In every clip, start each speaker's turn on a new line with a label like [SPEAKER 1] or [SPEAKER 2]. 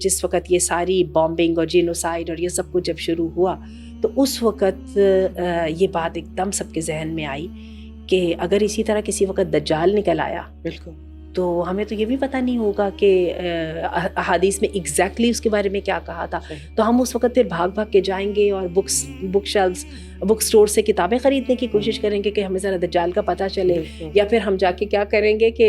[SPEAKER 1] جس وقت یہ ساری بامبنگ اور جینوسائڈ اور یہ سب کچھ جب شروع ہوا تو اس وقت یہ بات ایک دم سب کے ذہن میں آئی کہ اگر اسی طرح کسی وقت دجال نکل آیا
[SPEAKER 2] بالکل
[SPEAKER 1] تو ہمیں تو یہ بھی پتہ نہیں ہوگا کہ احادیث میں ایگزیکٹلی اس کے بارے میں کیا کہا تھا. تو ہم اس وقت پھر بھاگ بھاگ کے جائیں گے اور بک شیلفز بک سٹور سے کتابیں خریدنے کی کوشش کریں گے کہ ہمیں ذرا دجال کا پتہ چلے, یا پھر ہم جا کے کیا کریں گے کہ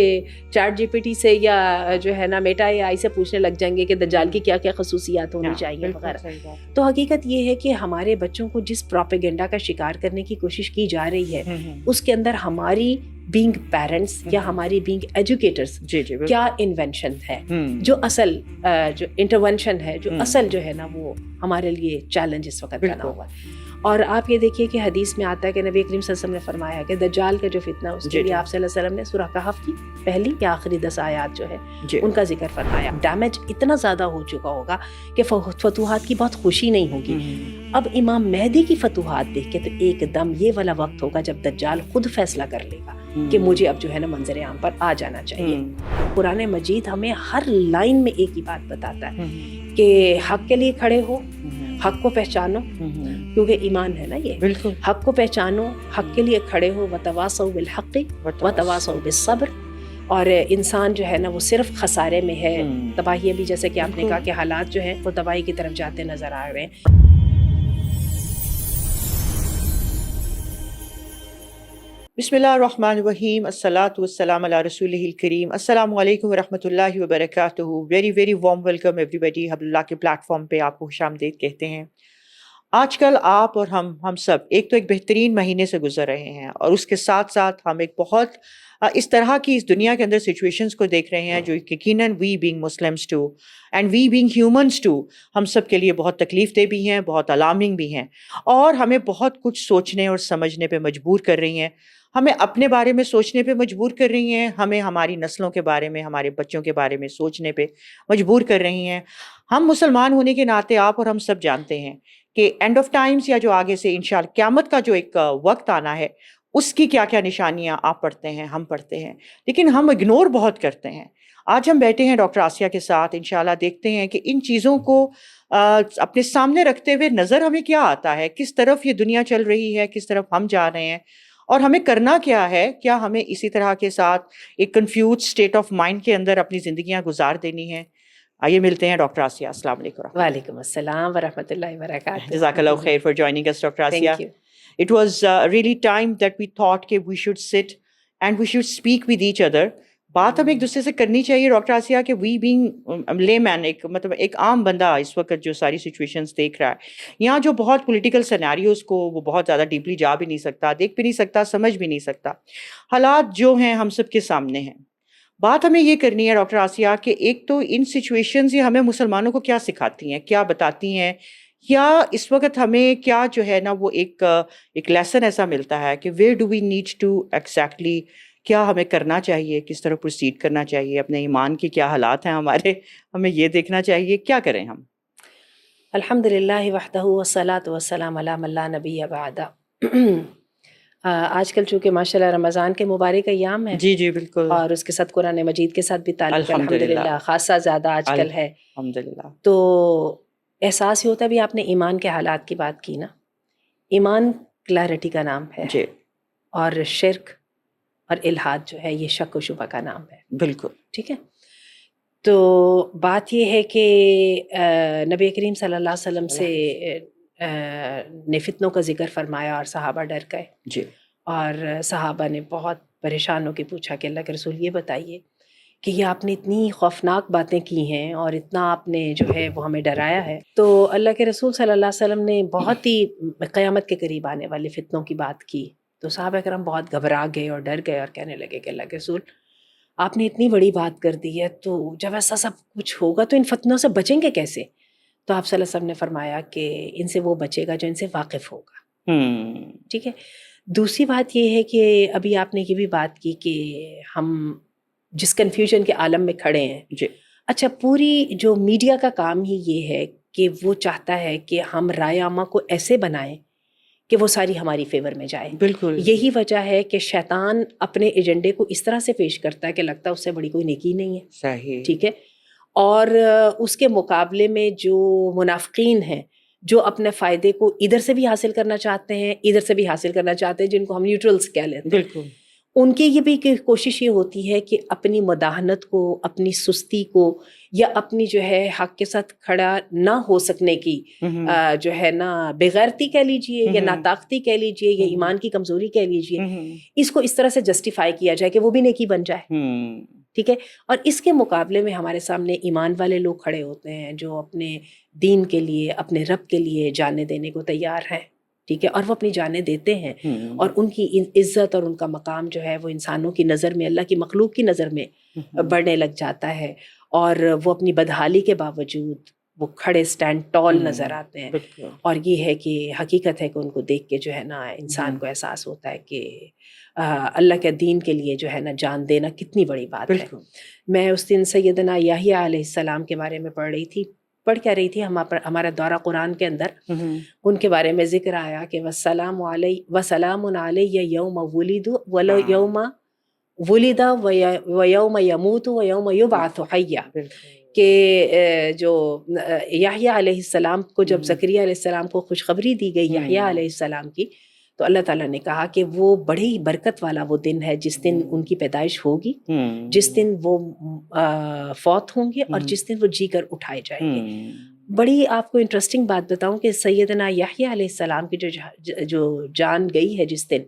[SPEAKER 1] چیٹ جی پی ٹی سے یا جو ہے نا میٹا اے آئی سے پوچھنے لگ جائیں گے کہ دجال کی کیا کیا خصوصیات ہونی چاہیے وغیرہ. تو حقیقت یہ ہے کہ ہمارے بچوں کو جس پروپیگنڈا کا شکار کرنے کی کوشش کی جا رہی ہے اس کے اندر ہماری بینگ پیرنٹس یا ہماری بینگ ایجوکیٹرز کیا انوینشن ہے, جو اصل جو انٹرونشن ہے, جو اصل جو ہے نا وہ ہمارے لیے چیلنج اس وقت بنا ہوا ہے. اور آپ یہ دیکھیے کہ حدیث میں آتا ہے کہ نبی کریم صلی اللہ علیہ وسلم نے فرمایا کہ دجال کا جو فتنہ اس کے لیے آپ صلی اللہ علیہ وسلم نے سورہ کہف کی پہلی یا آخری 10 آیات جو ہے ان کا ذکر فرمایا. ڈیمیج اتنا زیادہ ہو چکا ہوگا کہ فتوحات کی بہت خوشی نہیں ہوگی. اب امام مہدی کی فتوحات دیکھ کے تو ایک دم یہ والا وقت ہوگا جب دجال خود فیصلہ کر لے گا کہ مجھے اب جو ہے نا منظر عام پر آ جانا چاہیے. قرآن مجید ہمیں ہر لائن میں ایک ہی بات بتاتا ہے کہ حق کے لیے کھڑے ہو, حق کو پہچانو, کیونکہ ایمان ہے نا یہ, بالکل حق کو پہچانو, حق کے لیے کھڑے ہو, وتواصوا بالحق وتواصوا بالصبر. اور انسان جو ہے نا وہ صرف خسارے میں ہے, تباہی بھی جیسے کہ آپ نے کہا کہ حالات جو ہیں وہ تباہی کی طرف جاتے نظر آ رہے ہیں.
[SPEAKER 2] بسم اللہ الرحمن الرحیم. الصلاۃ والسلام علی رسولہ الکریم. السلام علیکم ورحمۃ اللہ وبرکاتہ. Very very warm welcome everybody. حبل اللہ کے پلیٹ فارم پہ آپ کو خوش آمدید کہتے ہیں. آج کل آپ اور ہم سب ایک تو ایک بہترین مہینے سے گزر رہے ہیں, اور اس کے ساتھ ساتھ ہم ایک بہت اس طرح کی اس دنیا کے اندر سچویشنز کو دیکھ رہے ہیں جو یقیناً we being Muslims too and we being humans too ہم سب کے لیے بہت تکلیف دہ بھی ہیں, بہت الارمنگ بھی ہیں, اور ہمیں بہت کچھ سوچنے اور سمجھنے پہ مجبور کر رہی ہیں. ہمیں اپنے بارے میں سوچنے پہ مجبور کر رہی ہیں, ہمیں ہماری نسلوں کے بارے میں, ہمارے بچوں کے بارے میں سوچنے پہ مجبور کر رہی ہیں. ہم مسلمان ہونے کے ناطے آپ اور ہم سب جانتے ہیں کہ اینڈ آف ٹائمز یا جو آگے سے انشاءاللہ قیامت کا جو ایک وقت آنا ہے اس کی کیا کیا نشانیاں آپ پڑھتے ہیں, ہم پڑھتے ہیں, لیکن ہم اگنور بہت کرتے ہیں. آج ہم بیٹھے ہیں ڈاکٹر آسیہ کے ساتھ, انشاءاللہ دیکھتے ہیں کہ ان چیزوں کو اپنے سامنے رکھتے ہوئے نظر ہمیں کیا آتا ہے, کس طرف یہ دنیا چل رہی ہے, کس طرف ہم جا رہے ہیں, اور ہمیں کرنا کیا ہے. کیا ہمیں اسی طرح کے ساتھ ایک کنفیوز اسٹیٹ آف مائنڈ کے اندر اپنی زندگیاں گزار دینی ہیں؟ آئیے ملتے ہیں ڈاکٹر آسیہ. السلام علیکم.
[SPEAKER 1] وعلیکم السلام ورحمۃ اللہ وبرکاتہ.
[SPEAKER 2] جزاک اللہ خیر for joining us, Dr. Asya. It was really time that we thought کہ we should sit and we should speak with each other. بات ہمیں ایک دوسرے سے کرنی چاہیے ڈاکٹر آسیہ کہ وی بینگ لے مین, مطلب ایک عام بندہ اس وقت جو ساری سچویشنز دیکھ رہا ہے, یہاں جو بہت پولیٹیکل سیناریوز کو وہ بہت زیادہ ڈیپلی جا بھی نہیں سکتا, دیکھ بھی نہیں سکتا, سمجھ بھی نہیں سکتا. حالات جو ہیں ہم سب کے سامنے ہیں. بات ہمیں یہ کرنی ہے ڈاکٹر آسیہ کہ ایک تو ان سچویشنز یہ ہمیں مسلمانوں کو کیا سکھاتی ہیں, کیا بتاتی ہیں, یا اس وقت ہمیں کیا جو ہے نا وہ ایک لیسن ایسا ملتا ہے کہ where do we need to exactly, کیا ہمیں کرنا چاہیے, کس طرح پروسیڈ کرنا چاہیے, اپنے ایمان کے کیا حالات ہیں ہمارے, ہمیں یہ دیکھنا چاہیے, کیا کریں ہم؟
[SPEAKER 1] الحمد للہ وحدہ والصلاۃ والسلام علی من لا نبی بعدہ. آج کل چونکہ ماشاء اللہ رمضان کے مبارک ایام ہے,
[SPEAKER 2] جی بالکل,
[SPEAKER 1] اور اس کے ساتھ قرآن مجید کے ساتھ بھی تعلق الحمدللہ خاصا زیادہ آج کل ہے
[SPEAKER 2] الحمدللہ.
[SPEAKER 1] تو احساس ہی ہوتا ہے. بھی آپ نے ایمان کے حالات کی بات کی نا, ایمان کلیرٹی کا نام ہے
[SPEAKER 2] جی,
[SPEAKER 1] اور شرک اور الحاد جو ہے یہ شک و شبہ کا نام ہے.
[SPEAKER 2] بالکل
[SPEAKER 1] ٹھیک ہے. تو بات یہ ہے کہ نبی کریم صلی اللہ علیہ وسلم سے نے فتنوں کا ذکر فرمایا اور صحابہ ڈر گئے
[SPEAKER 2] جی,
[SPEAKER 1] اور صحابہ نے بہت پریشان ہو کے پوچھا کہ اللہ کے رسول یہ بتائیے کہ یہ آپ نے اتنی خوفناک باتیں کی ہیں اور اتنا آپ نے جو ہے وہ ہمیں ڈرایا ہے. تو اللہ کے رسول صلی اللہ علیہ وسلم نے بہت ہی قیامت کے قریب آنے والے فتنوں کی بات کی. تو صحابہ کرام بہت گھبرا گئے اور ڈر گئے اور کہنے لگے کہ اللہ کے رسول آپ نے اتنی بڑی بات کر دی ہے, تو جب ایسا سب کچھ ہوگا تو ان فتنوں سے بچیں گے کیسے؟ تو آپ صلی اللہ علیہ وسلم نے فرمایا کہ ان سے وہ بچے گا جو ان سے واقف ہوگا. ٹھیک ہے. دوسری بات یہ ہے کہ ابھی آپ نے یہ بھی بات کی کہ ہم جس کنفیوژن کے عالم میں کھڑے ہیں.
[SPEAKER 2] جی,
[SPEAKER 1] اچھا, پوری جو میڈیا کا کام ہی یہ ہے کہ وہ چاہتا ہے کہ ہم رائے عامہ کو ایسے بنائیں کہ وہ ساری ہماری فیور میں جائے.
[SPEAKER 2] بالکل
[SPEAKER 1] یہی وجہ ہے کہ شیطان اپنے ایجنڈے کو اس طرح سے پیش کرتا ہے کہ لگتا ہے اس سے بڑی کوئی نیکی نہیں ہے.
[SPEAKER 2] صحیح.
[SPEAKER 1] ٹھیک ہے. اور اس کے مقابلے میں جو منافقین ہیں جو اپنے فائدے کو ادھر سے بھی حاصل کرنا چاہتے ہیں ادھر سے بھی حاصل کرنا چاہتے ہیں، جن کو ہم نیوٹرلز کہہ لیتے ہیں،
[SPEAKER 2] بالکل
[SPEAKER 1] ان کی یہ بھی کوشش یہ ہوتی ہے کہ اپنی مداحنت کو، اپنی سستی کو، یا اپنی جو ہے حق کے ساتھ کھڑا نہ ہو سکنے کی جو ہے نا بغیرتی کہہ لیجئے یا ناطاقتی کہہ لیجئے یا ایمان کی کمزوری کہہ لیجئے، اس کو اس طرح سے جسٹیفائی کیا جائے کہ وہ بھی نیکی بن جائے. ٹھیک ہے. اور اس کے مقابلے میں ہمارے سامنے ایمان والے لوگ کھڑے ہوتے ہیں جو اپنے دین کے لیے، اپنے رب کے لیے جانیں دینے کو تیار ہیں. ٹھیک ہے. اور وہ اپنی جانیں دیتے ہیں، اور ان کی عزت اور ان کا مقام جو ہے وہ انسانوں کی نظر میں، اللہ کی مخلوق کی نظر میں بڑھنے لگ جاتا ہے، اور وہ اپنی بدحالی کے باوجود وہ کھڑے اسٹینڈ ٹال نظر آتے ہیں. اور یہ ہے کہ حقیقت ہے کہ ان کو دیکھ کے جو ہے نا انسان کو احساس ہوتا ہے کہ اللہ کے دین کے لیے جو ہے نا جان دینا کتنی بڑی بات ہے. میں اس دن سیدنا یحییٰ علیہ السلام کے بارے میں پڑھ کیا رہی تھی، ہمارا دورہ قرآن کے اندر ان کے بارے میں ذکر آیا کہ وسلام علیہ یوم ولد یوم ولد و یوم یموت و یوم یبعث حیا، کہ جو یحییٰ علیہ السلام کو جب زکریا علیہ السلام کو خوشخبری دی گئی یحییٰ علیہ السلام کی، تو اللہ تعالیٰ نے کہا کہ وہ بڑی برکت والا وہ دن ہے جس دن ان کی پیدائش ہوگی، جس دن وہ فوت ہوں گے، اور جس دن وہ جی کر اٹھائے جائیں گے. بڑی آپ کو انٹرسٹنگ بات بتاؤں کہ سیدنا یحییٰ علیہ السلام کی جو جان گئی ہے جس دن،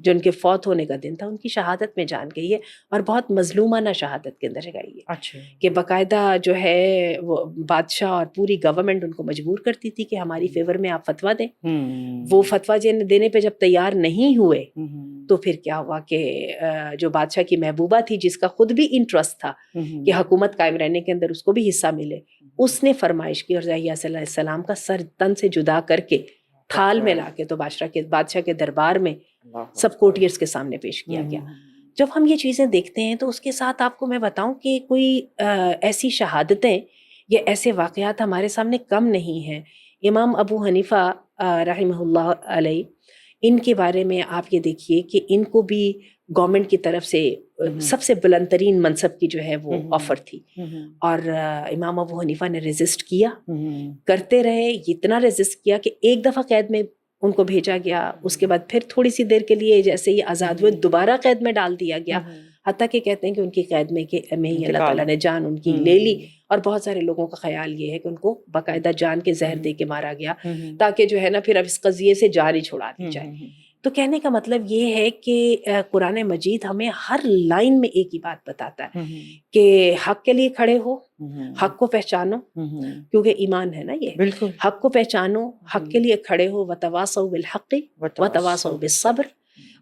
[SPEAKER 1] جو ان کے فوت ہونے کا دن تھا، ان کی شہادت میں جان گئی ہے، اور بہت مظلومانہ شہادت کے اندر گئی ہے. کہ باقاعدہ جو ہے وہ بادشاہ اور پوری گورنمنٹ ان کو مجبور کرتی تھی کہ ہماری فیور میں آپ فتویٰ دیں. وہ فتویٰ دینے پہ جب تیار نہیں ہوئے تو پھر کیا ہوا کہ جو بادشاہ کی محبوبہ تھی، جس کا خود بھی انٹرسٹ تھا کہ حکومت قائم رہنے کے اندر اس کو بھی حصہ ملے، اس نے فرمائش کی اور یحییٰ علیہ السلام کا سر تن سے جدا کر کے تھال میں لا کے تو بادشاہ کے دربار میں سب کورٹیئرز کے سامنے پیش کیا گیا. جب ہم یہ چیزیں دیکھتے ہیں تو اس کے ساتھ آپ کو میں بتاؤں کہ کوئی ایسی شہادتیں یا ایسے واقعات ہمارے سامنے کم نہیں ہیں. امام ابو حنیفہ رحمہ اللہ علیہ، ان کے بارے میں آپ یہ دیکھیے کہ ان کو بھی گورنمنٹ کی طرف سے سب سے بلند ترین منصب کی جو ہے وہ آفر تھی، اور امام ابو حنیفہ نے ریزسٹ کیا، کرتے رہے، اتنا ریزسٹ کیا کہ ایک دفعہ قید میں ان کو بھیجا گیا. اس کے بعد پھر تھوڑی سی دیر کے لیے جیسے ہی آزاد ہوئے دوبارہ قید میں ڈال دیا گیا، حتیٰ کہ کہتے ہیں کہ ان کی قید میں ہی اللہ تعالیٰ نے جان ان کی لے لی. اور بہت سارے لوگوں کا خیال یہ ہے کہ ان کو باقاعدہ جان کے زہر دے کے مارا گیا تاکہ جو ہے نا پھر اب اس قضیے سے جان ہی چھڑا دی جائے. تو کہنے کا مطلب یہ ہے کہ قرآن مجید ہمیں ہر لائن میں ایک ہی بات بتاتا ہے کہ حق کے لیے کھڑے ہو، حق کو پہچانو، کیونکہ ایمان ہے نا یہ،
[SPEAKER 2] بالکل
[SPEAKER 1] حق کو پہچانو، حق کے لیے کھڑے ہو، وتواصوا بالحق وتواصوا بالصبر.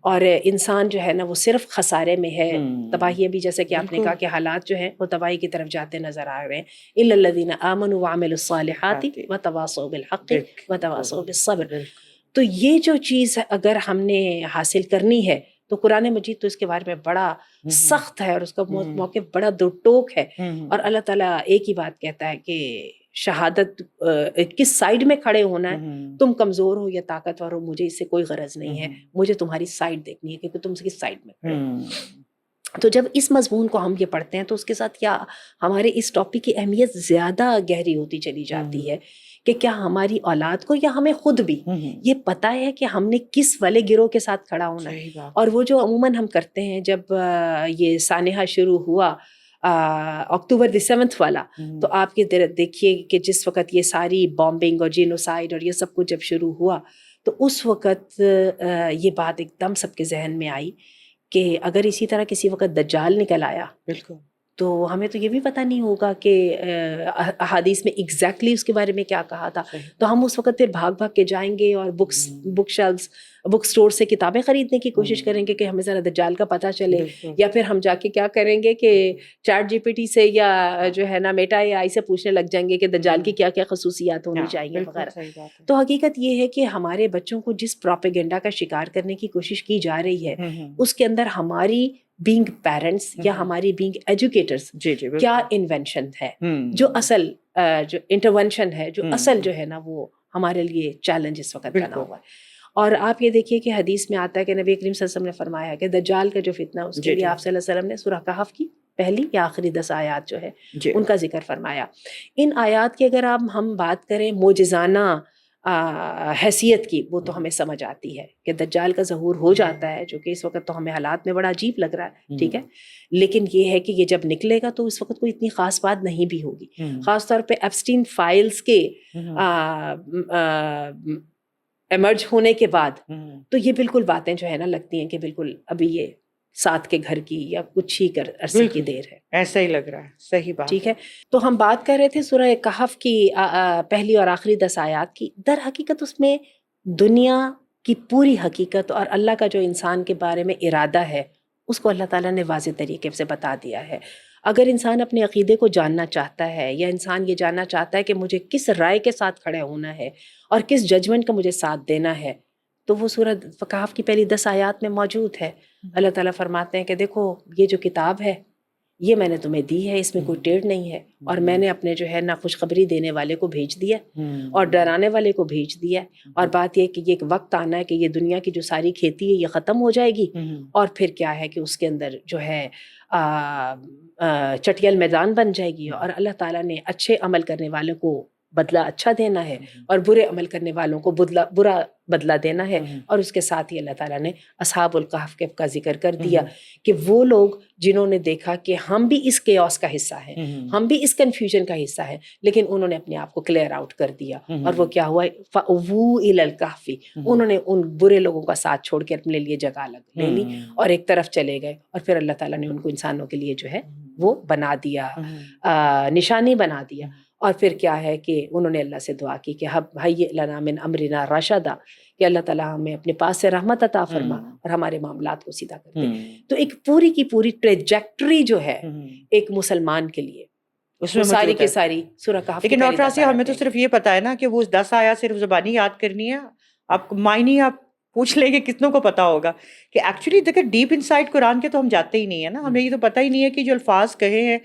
[SPEAKER 1] اور انسان جو ہے نا وہ صرف خسارے میں ہے، تباہی بھی، جیسے کہ آپ نے کہا کہ حالات جو ہیں وہ تباہی کی طرف جاتے نظر آ رہے ہیں. الا الذین آمنوا وعملوا الصالحات وتواصوا بالحق وتواصوا بالصبر. تو یہ جو چیز اگر ہم نے حاصل کرنی ہے تو قرآن مجید تو اس کے بارے میں بڑا سخت ہے، اور اس کا موقع بڑا دو ٹوک ہے. اور اللہ تعالیٰ ایک ہی بات کہتا ہے کہ شہادت کس سائیڈ میں کھڑے ہونا ہے، تم کمزور ہو یا طاقتور ہو، مجھے اس سے کوئی غرض نہیں ہے، مجھے تمہاری سائیڈ دیکھنی ہے کہ تم کس سائیڈ میں کھڑے ہو. تو جب اس مضمون کو ہم یہ پڑھتے ہیں تو اس کے ساتھ کیا ہمارے اس ٹاپک کی اہمیت زیادہ گہری ہوتی چلی جاتی ہے کہ کیا ہماری اولاد کو یا ہمیں خود بھی یہ پتہ ہے کہ ہم نے کس والے گروہ کے ساتھ کھڑا ہونا ہے. اور وہ جو عموماً ہم کرتے ہیں، جب یہ سانحہ شروع ہوا اکتوبر دی 7 والا، تو آپ کی دیکھیے کہ جس وقت یہ ساری بامبنگ اور جینوسائیڈ اور یہ سب کچھ جب شروع ہوا تو اس وقت یہ بات ایک دم سب کے ذہن میں آئی کہ اگر اسی طرح کسی وقت دجال نکل آیا
[SPEAKER 2] بالکل
[SPEAKER 1] تو ہمیں تو یہ بھی پتہ نہیں ہوگا کہ احادیث میں ایگزیکٹلی اس کے بارے میں کیا کہا تھا. تو ہم اس وقت پھر بھاگ کے جائیں گے اور بک شیلفز، بک سٹور سے کتابیں خریدنے کی کوشش کریں گے کہ ہمیں ذرا دجال کا پتہ چلے، یا پھر ہم جا کے کیا کریں گے کہ چیٹ GPT سے یا جو ہے نا میٹا AI سے پوچھنے لگ جائیں گے کہ دجال کی کیا کیا خصوصیات ہونی چاہیے وغیرہ. تو حقیقت یہ ہے کہ ہمارے بچوں کو جس پروپیگنڈا کا شکار کرنے کی کوشش کی جا رہی ہے اس کے اندر ہماری بینگ پیرنٹس یا ہماری بینگ ایجوکیٹرز کیا انوینشن ہے، جو اصل جو انٹرونشن ہے، جو اصل جو ہے نا وہ ہمارے لیے چیلنج اس وقت بنا ہوا ہے. اور آپ یہ دیکھیے کہ حدیث میں آتا ہے کہ نبی کریم صلی اللہ علیہ وسلم نے فرمایا کہ دجال کا جو فتنہ اس کے لیے آپ صلی اللہ علیہ وسلم نے سورہ کہف کی پہلی یا آخری 10 آیات جو ہے
[SPEAKER 2] جی
[SPEAKER 1] ان کا ذکر فرمایا. ان آیات کی اگر ہم بات کریں معجزانہ حیثیت کی، وہ تو ہمیں سمجھ آتی ہے کہ دجال کا ظہور ہو جاتا ہے، جو کہ اس وقت تو ہمیں حالات میں بڑا عجیب لگ رہا ہے، ٹھیک ہے، لیکن یہ ہے کہ یہ جب نکلے گا تو اس وقت کوئی اتنی خاص بات نہیں بھی ہوگی. خاص طور پہ ایپسٹین فائلز کے ایمرج ہونے کے بعد تو یہ بالکل باتیں جو ہے نا لگتی ہیں کہ بالکل ابھی یہ ساتھ کے گھر کی یا کچھ ہی عرصے کی دیر ہے.
[SPEAKER 2] ایسا ہی لگ رہا ہے. صحیح بات.
[SPEAKER 1] ٹھیک ہے. تو ہم بات کر رہے تھے سورہ کہف کی پہلی اور آخری 10 آیات کی. در حقیقت اس میں دنیا کی پوری حقیقت اور اللہ کا جو انسان کے بارے میں ارادہ ہے اس کو اللہ تعالیٰ نے واضح طریقے سے بتا دیا ہے. اگر انسان اپنے عقیدے کو جاننا چاہتا ہے یا انسان یہ جاننا چاہتا ہے کہ مجھے کس رائے کے ساتھ کھڑے ہونا ہے اور کس ججمنٹ کا مجھے ساتھ دینا ہے، تو وہ سورہ کہف کی پہلی 10 آیات میں موجود ہے. اللہ تعالیٰ فرماتے ہیں کہ دیکھو یہ جو کتاب ہے یہ میں نے تمہیں دی ہے، اس میں کوئی ٹیڑھ نہیں ہے، اور میں نے اپنے جو ہے نا خوشخبری دینے والے کو بھیج دیا اور ڈرانے والے کو بھیج دیا. اور بات یہ کہ یہ ایک وقت آنا ہے کہ یہ دنیا کی جو ساری کھیتی ہے یہ ختم ہو جائے گی، اور پھر کیا ہے کہ اس کے اندر جو ہے چٹیل میدان بن جائے گی، اور اللہ تعالیٰ نے اچھے عمل کرنے والوں کو بدلہ اچھا دینا ہے اور برے عمل کرنے والوں کو برا بدلہ دینا ہے. اور اس کے ساتھ ہی اللہ تعالیٰ نے اصحاب الکہف کا ذکر کر دیا کہ وہ لوگ جنہوں نے دیکھا کہ ہم بھی اس کیوس کا حصہ ہیں، ہم بھی اس کنفیوژن کا حصہ ہیں، لیکن انہوں نے اپنے آپ کو کلیئر آؤٹ کر دیا. اور وہ کیا ہوا، فَأْوُوا إِلَى الْكَهْفِ، انہوں نے ان برے لوگوں کا ساتھ چھوڑ کے اپنے لیے جگہ لے لی اور ایک طرف چلے گئے. اور پھر اللہ تعالیٰ نے ان کو انسانوں کے لیے جو ہے وہ بنا دیا، نشانی بنا دیا. اور پھر کیا ہے کہ انہوں نے اللہ سے دعا کی کہ ہیئ لنا من امرنا رشدا، کہ اللہ تعالیٰ ہمیں اپنے پاس سے رحمت عطا فرما اور ہمارے معاملات کو سیدھا کر دے. تو ایک پوری کی پوری ٹریجیکٹری جو ہے ایک مسلمان کے لیے اس میں ساری کی ساری سورہ کہف.
[SPEAKER 2] لیکن ڈاکٹر آسیہ ہمیں تو صرف یہ پتا ہے نا کہ وہ 10 آیات صرف زبانی یاد کرنی ہے، آپ معنی آپ پوچھ لیں گے کتنوں کو پتا ہوگا کہ ایکچولی دیکھیں ڈیپ انسائڈ قرآن کے تو ہم جاتے ہی نہیں ہے نا. ہمیں یہ تو پتہ ہی نہیں ہے کہ جو الفاظ کہے ہیں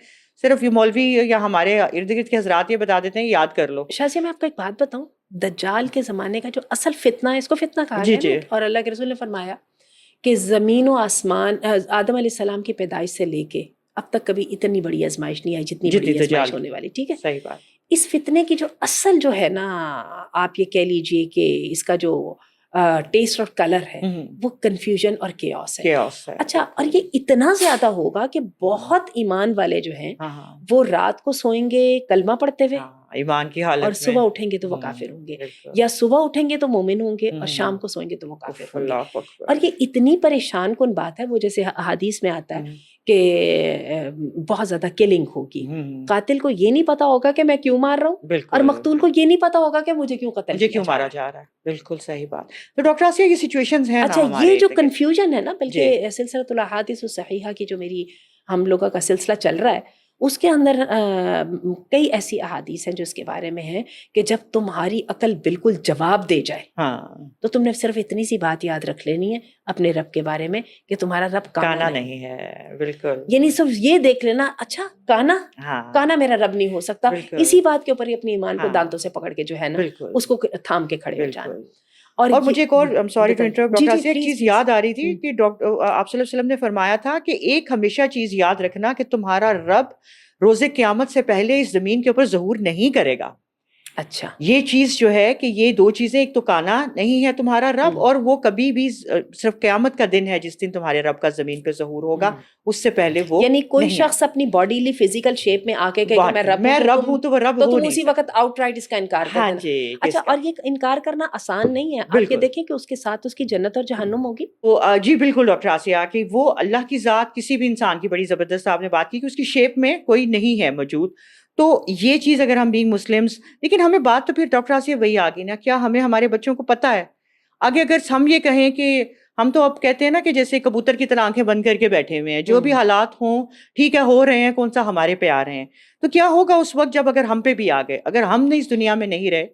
[SPEAKER 2] صرف یہ مولوی یا ہمارے ارد گرد کے حضرات یہ بتا دیتے ہیں یاد کر لو.
[SPEAKER 1] شازیہ میں آپ کو ایک بات بتاؤں، دجال کے زمانے کا جو اصل فتنہ ہے، اس کو فتنہ کہا ہے نا، اور اللہ کے رسول نے فرمایا کہ زمین و آسمان، آدم علیہ السلام کی پیدائش سے لے کے اب تک کبھی اتنی بڑی آزمائش نہیں آئی جتنی بڑی آزمائش ہونے والی. ٹھیک ہے،
[SPEAKER 2] صحیح بات.
[SPEAKER 1] اس فتنے کی جو اصل جو ہے نا، آپ یہ کہہ لیجئے کہ اس کا جو ٹیسٹ اور کلر ہے وہ کنفیوژن اور کیوس ہے. اچھا، اور یہ اتنا زیادہ ہوگا کہ بہت ایمان والے جو ہیں وہ رات کو سوئیں گے کلمہ پڑھتے ہوئے
[SPEAKER 2] ایمان کی حالت،
[SPEAKER 1] اور صبح اٹھیں گے تو وہ کافر ہوں گے، یا صبح اٹھیں گے تو مومن ہوں گے اور شام کو سوئیں گے تو وہ کافر ہوں گے. اور یہ اتنی پریشان کن بات ہے، وہ جیسے احادیث میں آتا ہے کہ بہت زیادہ کلنگ ہوگی. قاتل کو یہ نہیں پتا ہوگا کہ میں کیوں مار رہا ہوں، اور مقتول کو یہ نہیں پتا ہوگا کہ مجھے کیوں قتل
[SPEAKER 2] کیوں مارا جا رہا ہے. بالکل صحیح بات. تو ڈاکٹر آسیہ یہ سچویشنز ہیں.
[SPEAKER 1] اچھا، یہ جو کنفیوژن ہے نا، بلکہ سلسلۃ الاحادیث الصحیحہ کی جو میری ہم لوگوں کا سلسلہ چل رہا ہے، اس کے اندر کئی ایسی احادیث ہیں جو اس کے بارے میں ہیں کہ جب تمہاری عقل بالکل جواب دے جائے تو تم نے صرف اتنی سی بات یاد رکھ لینی ہے اپنے رب کے بارے میں کہ تمہارا رب کانا نہیں
[SPEAKER 2] ہے. بالکل.
[SPEAKER 1] یعنی صرف یہ دیکھ لینا، اچھا کانا میرا رب نہیں ہو سکتا. اسی بات کے اوپر ہی اپنی ایمان کو دانتوں سے پکڑ کے جو ہے نا اس کو تھام کے کھڑے ہو جانا.
[SPEAKER 2] اور مجھے ایک اور sorry to interrupt doctor Asiya, ایک چیز یاد آ رہی تھی کہ آپ صلی اللہ علیہ وسلم نے فرمایا تھا کہ ایک ہمیشہ چیز یاد رکھنا کہ تمہارا رب روز قیامت سے پہلے اس زمین کے اوپر ظہور نہیں کرے گا.
[SPEAKER 1] اچھا،
[SPEAKER 2] یہ چیز جو ہے کہ یہ دو چیزیں، ایک تو کانا نہیں ہے تمہارا رب، اور وہ کبھی بھی صرف قیامت کا دن ہے جس دن تمہارے رب کا زمین پہ ظہور ہوگا، اس سے پہلے وہ
[SPEAKER 1] یعنی کوئی شخص اپنی باڈیلی فزیکل شیپ میں آ کے کہ میں رب ہوں
[SPEAKER 2] تو وہ رب
[SPEAKER 1] تو تم اسی وقت آؤٹ رائٹ اس کا انکار کر دینا. اچھا، اور یہ انکار کرنا آسان نہیں ہے. آپ یہ دیکھیں کہ اس کے ساتھ اس کی جنت اور جہنم ہوگی.
[SPEAKER 2] جی بالکل ڈاکٹر آسیہ، کہ وہ اللہ کی ذات کسی بھی انسان کی بڑی زبردست آپ نے بات کی کہ اس کی شیپ میں کوئی نہیں ہے موجود. تو یہ چیز اگر ہم بینگ مسلمس، لیکن ہمیں بات تو پھر ڈاکٹر آسیہ وہی آ گئی نا، کیا ہمیں ہمارے بچوں کو پتہ ہے؟ آگے اگر ہم یہ کہیں کہ ہم تو اب کہتے ہیں نا کہ جیسے کبوتر کی طرح آنکھیں بند کر کے بیٹھے ہوئے ہیں، جو بھی حالات ہوں ٹھیک ہے، ہو رہے ہیں، کون سا ہمارے پہ آ رہے ہیں، تو کیا ہوگا اس وقت جب اگر ہم پہ بھی آ گئے، اگر ہم نے اس دنیا میں نہیں رہے.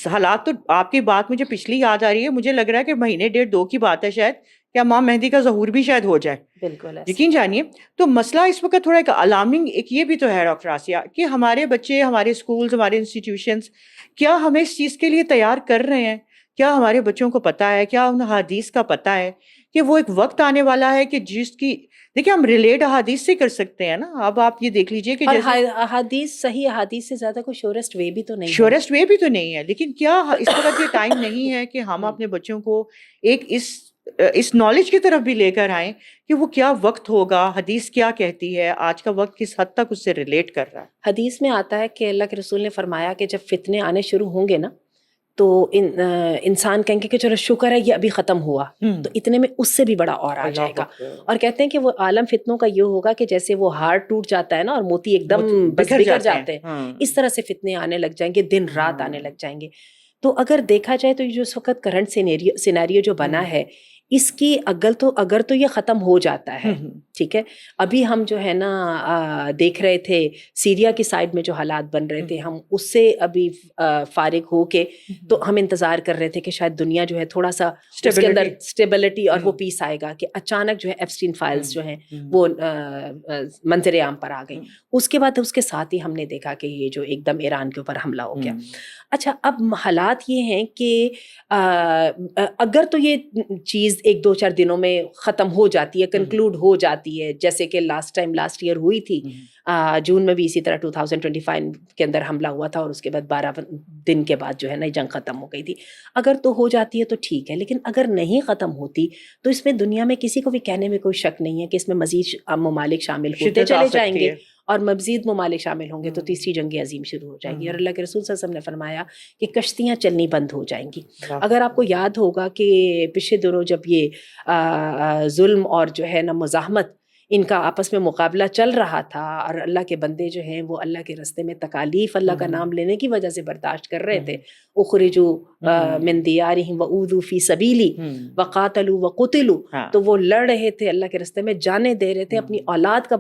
[SPEAKER 2] حالات تو آپ کی بات مجھے پچھلی یاد آ رہی ہے، مجھے لگ رہا ہے کہ مہینے 1.5-2 کی بات ہے شاید، کہ امام مہدی کا ظہور بھی شاید ہو جائے.
[SPEAKER 1] بالکل
[SPEAKER 2] یقین جانیے. تو مسئلہ اس وقت تھوڑا ایک الارمنگ ایک یہ بھی تو ہے ڈاکٹر آسیہ کہ ہمارے بچے، ہمارے اسکولز، ہمارے انسٹیٹیوشنز کیا ہمیں اس چیز کے لیے تیار کر رہے ہیں کیا ہمارے بچوں کو پتہ ہے, کیا ان احادیث کا پتہ ہے کہ وہ ایک وقت آنے والا ہے کہ جس کی, دیکھیں ہم ریلیٹ احادیث سے کر سکتے ہیں نا. اب آپ یہ دیکھ لیجئے کہ
[SPEAKER 1] اور
[SPEAKER 2] جیسے
[SPEAKER 1] احادیث, صحیح احادیث سے زیادہ کوئی شورسٹ وے بھی تو نہیں ہے.
[SPEAKER 2] شورسٹ وے بھی تو نہیں ہے, لیکن کیا اس وقت یہ ٹائم نہیں ہے کہ ہم اپنے بچوں کو ایک اس نالج کی طرف بھی لے کر آئیں کہ وہ کیا وقت ہوگا, حدیث کیا کہتی ہے, آج کا وقت کس حد تک اس سے ریلیٹ کر رہا ہے.
[SPEAKER 1] حدیث میں آتا ہے کہ اللہ کے رسول نے فرمایا کہ جب فتنے آنے شروع ہوں گے نا تو انسان کہیں گے کہ چلو شکر ہے یہ ابھی ختم ہوا, تو اتنے میں اس سے بھی بڑا اور آ جائے گا. اور کہتے ہیں کہ وہ عالم فتنوں کا یہ ہوگا کہ جیسے وہ ہارٹ ٹوٹ جاتا ہے نا اور موتی ایک دم بکھر جاتے ہیں, اس طرح سے فتنے آنے لگ جائیں گے, دن رات آنے لگ جائیں گے. تو اگر دیکھا جائے تو یہ جو اس وقت کرنٹ سینیریو جو بنا ہے, اس کی اگر تو یہ ختم ہو جاتا ہے, ٹھیک ہے. ابھی ہم جو ہے نا دیکھ رہے تھے سیریا کی سائڈ میں جو حالات بن رہے تھے, ہم اس سے ابھی فارغ ہو کے تو ہم انتظار کر رہے تھے کہ شاید دنیا جو ہے تھوڑا سا اس کے اندر اسٹیبلٹی اور وہ پیس آئے گا, کہ اچانک جو ہے ایپسٹین فائلز جو ہیں وہ منظر عام پر آ گئی. اس کے بعد اس کے ساتھ ہی ہم نے دیکھا کہ یہ جو ایک دم ایران کے اوپر حملہ ہو گیا. اچھا, اب حالات یہ ہیں کہ اگر تو یہ چیز 1-2-4 دنوں میں ختم ہو جاتی ہے, کنکلوڈ ہو جاتی ہے, جیسے کہ لاسٹ ایئر ہوئی تھی, جون میں بھی اسی طرح 2025 کے اندر حملہ ہوا تھا, اور اس کے بعد 12 دن کے بعد جو ہے نا جنگ ختم ہو گئی تھی. اگر تو ہو جاتی ہے تو ٹھیک ہے, لیکن اگر نہیں ختم ہوتی تو اس میں دنیا میں کسی کو بھی کہنے میں کوئی شک نہیں ہے کہ اس میں مزید ممالک شامل ہوتے چلے جائیں گے, اور مزید ممالک شامل ہوں گے تو تیسری جنگ عظیم شروع ہو جائے گی. اور اللہ کے رسول صلی اللہ علیہ وسلم نے فرمایا کہ کشتیاں چلنی بند ہو جائیں گی. اگر آپ کو یاد ہوگا کہ پچھلے دنوں جب یہ ظلم اور جو ہے نا مزاحمت ان کا آپس میں مقابلہ چل رہا تھا, اور اللہ کے بندے جو ہیں وہ اللہ کے راستے میں تکالیف اللہ کا نام لینے کی وجہ سے برداشت کر رہے تھے, اخرجوا من دیارہم واوذوا فی سبیلی وقاتلوا وقتلوا, تو وہ لڑ رہے تھے اللہ کے راستے میں, جانے دے رہے تھے, اپنی اولاد کا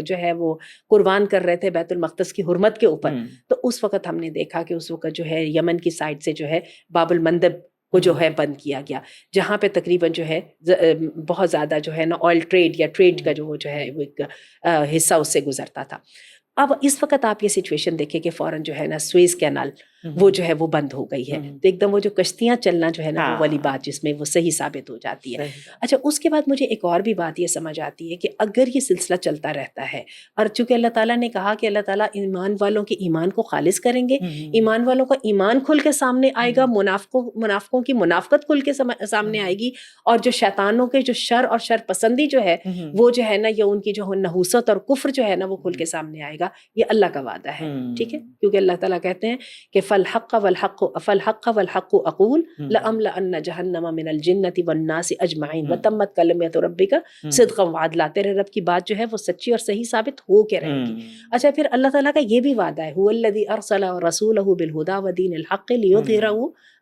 [SPEAKER 1] جو ہے وہ قربان کر رہے تھے بیت المقدس کی حرمت کے اوپر. تو اس وقت ہم نے دیکھا کہ اس وقت جو ہے یمن کی سائڈ سے جو ہے باب المندب کو جو ہے بند کیا گیا, جہاں پہ تقریباً جو ہے بہت زیادہ جو ہے نا آئل ٹریڈ یا ٹریڈ کا جو ہے وہ ایک حصہ اس سے گزرتا تھا. اب اس وقت آپ یہ سچویشن دیکھیں کہ فوراً جو ہے نا سویز کینال وہ جو ہے وہ بند ہو گئی ہے, تو ایک دم وہ جو کشتیاں چلنا جو ہے نا وہ والی بات جس میں وہ صحیح ثابت ہو جاتی ہے. اچھا, اس کے بعد مجھے ایک اور بھی بات یہ سمجھ آتی ہے کہ اگر یہ سلسلہ چلتا رہتا ہے, اور چونکہ اللہ تعالیٰ نے کہا کہ اللہ تعالیٰ ایمان والوں کے ایمان کو خالص کریں گے, ایمان والوں کا ایمان کھل کے سامنے آئے گا, منافقوں کی منافقت کھل کے سامنے آئے گی, اور جو شیطانوں کے جو شر اور شر پسندی جو ہے وہ جو ہے نا, یا ان کی جو نحوست اور کفر جو ہے نا وہ کھل کے سامنے آئے گا. یہ اللہ کا وعدہ ہے, ٹھیک ہے, کیونکہ اللہ تعالیٰ کہتے ہیں کہ فالحق والحق اقول لأملأن جہنم من الجنۃ والناس اجمعین وتمت کلمۃ ربک صدقا وعدلا. تیرے رب کی بات جو ہے وہ سچی اور صحیح ثابت ہو کے رہے گی. اچھا, پھر اللہ تعالیٰ کا یہ بھی وعدہ ہے, هو الذی ارسل رسولہ بالہدی ودین الحق لیظہرہ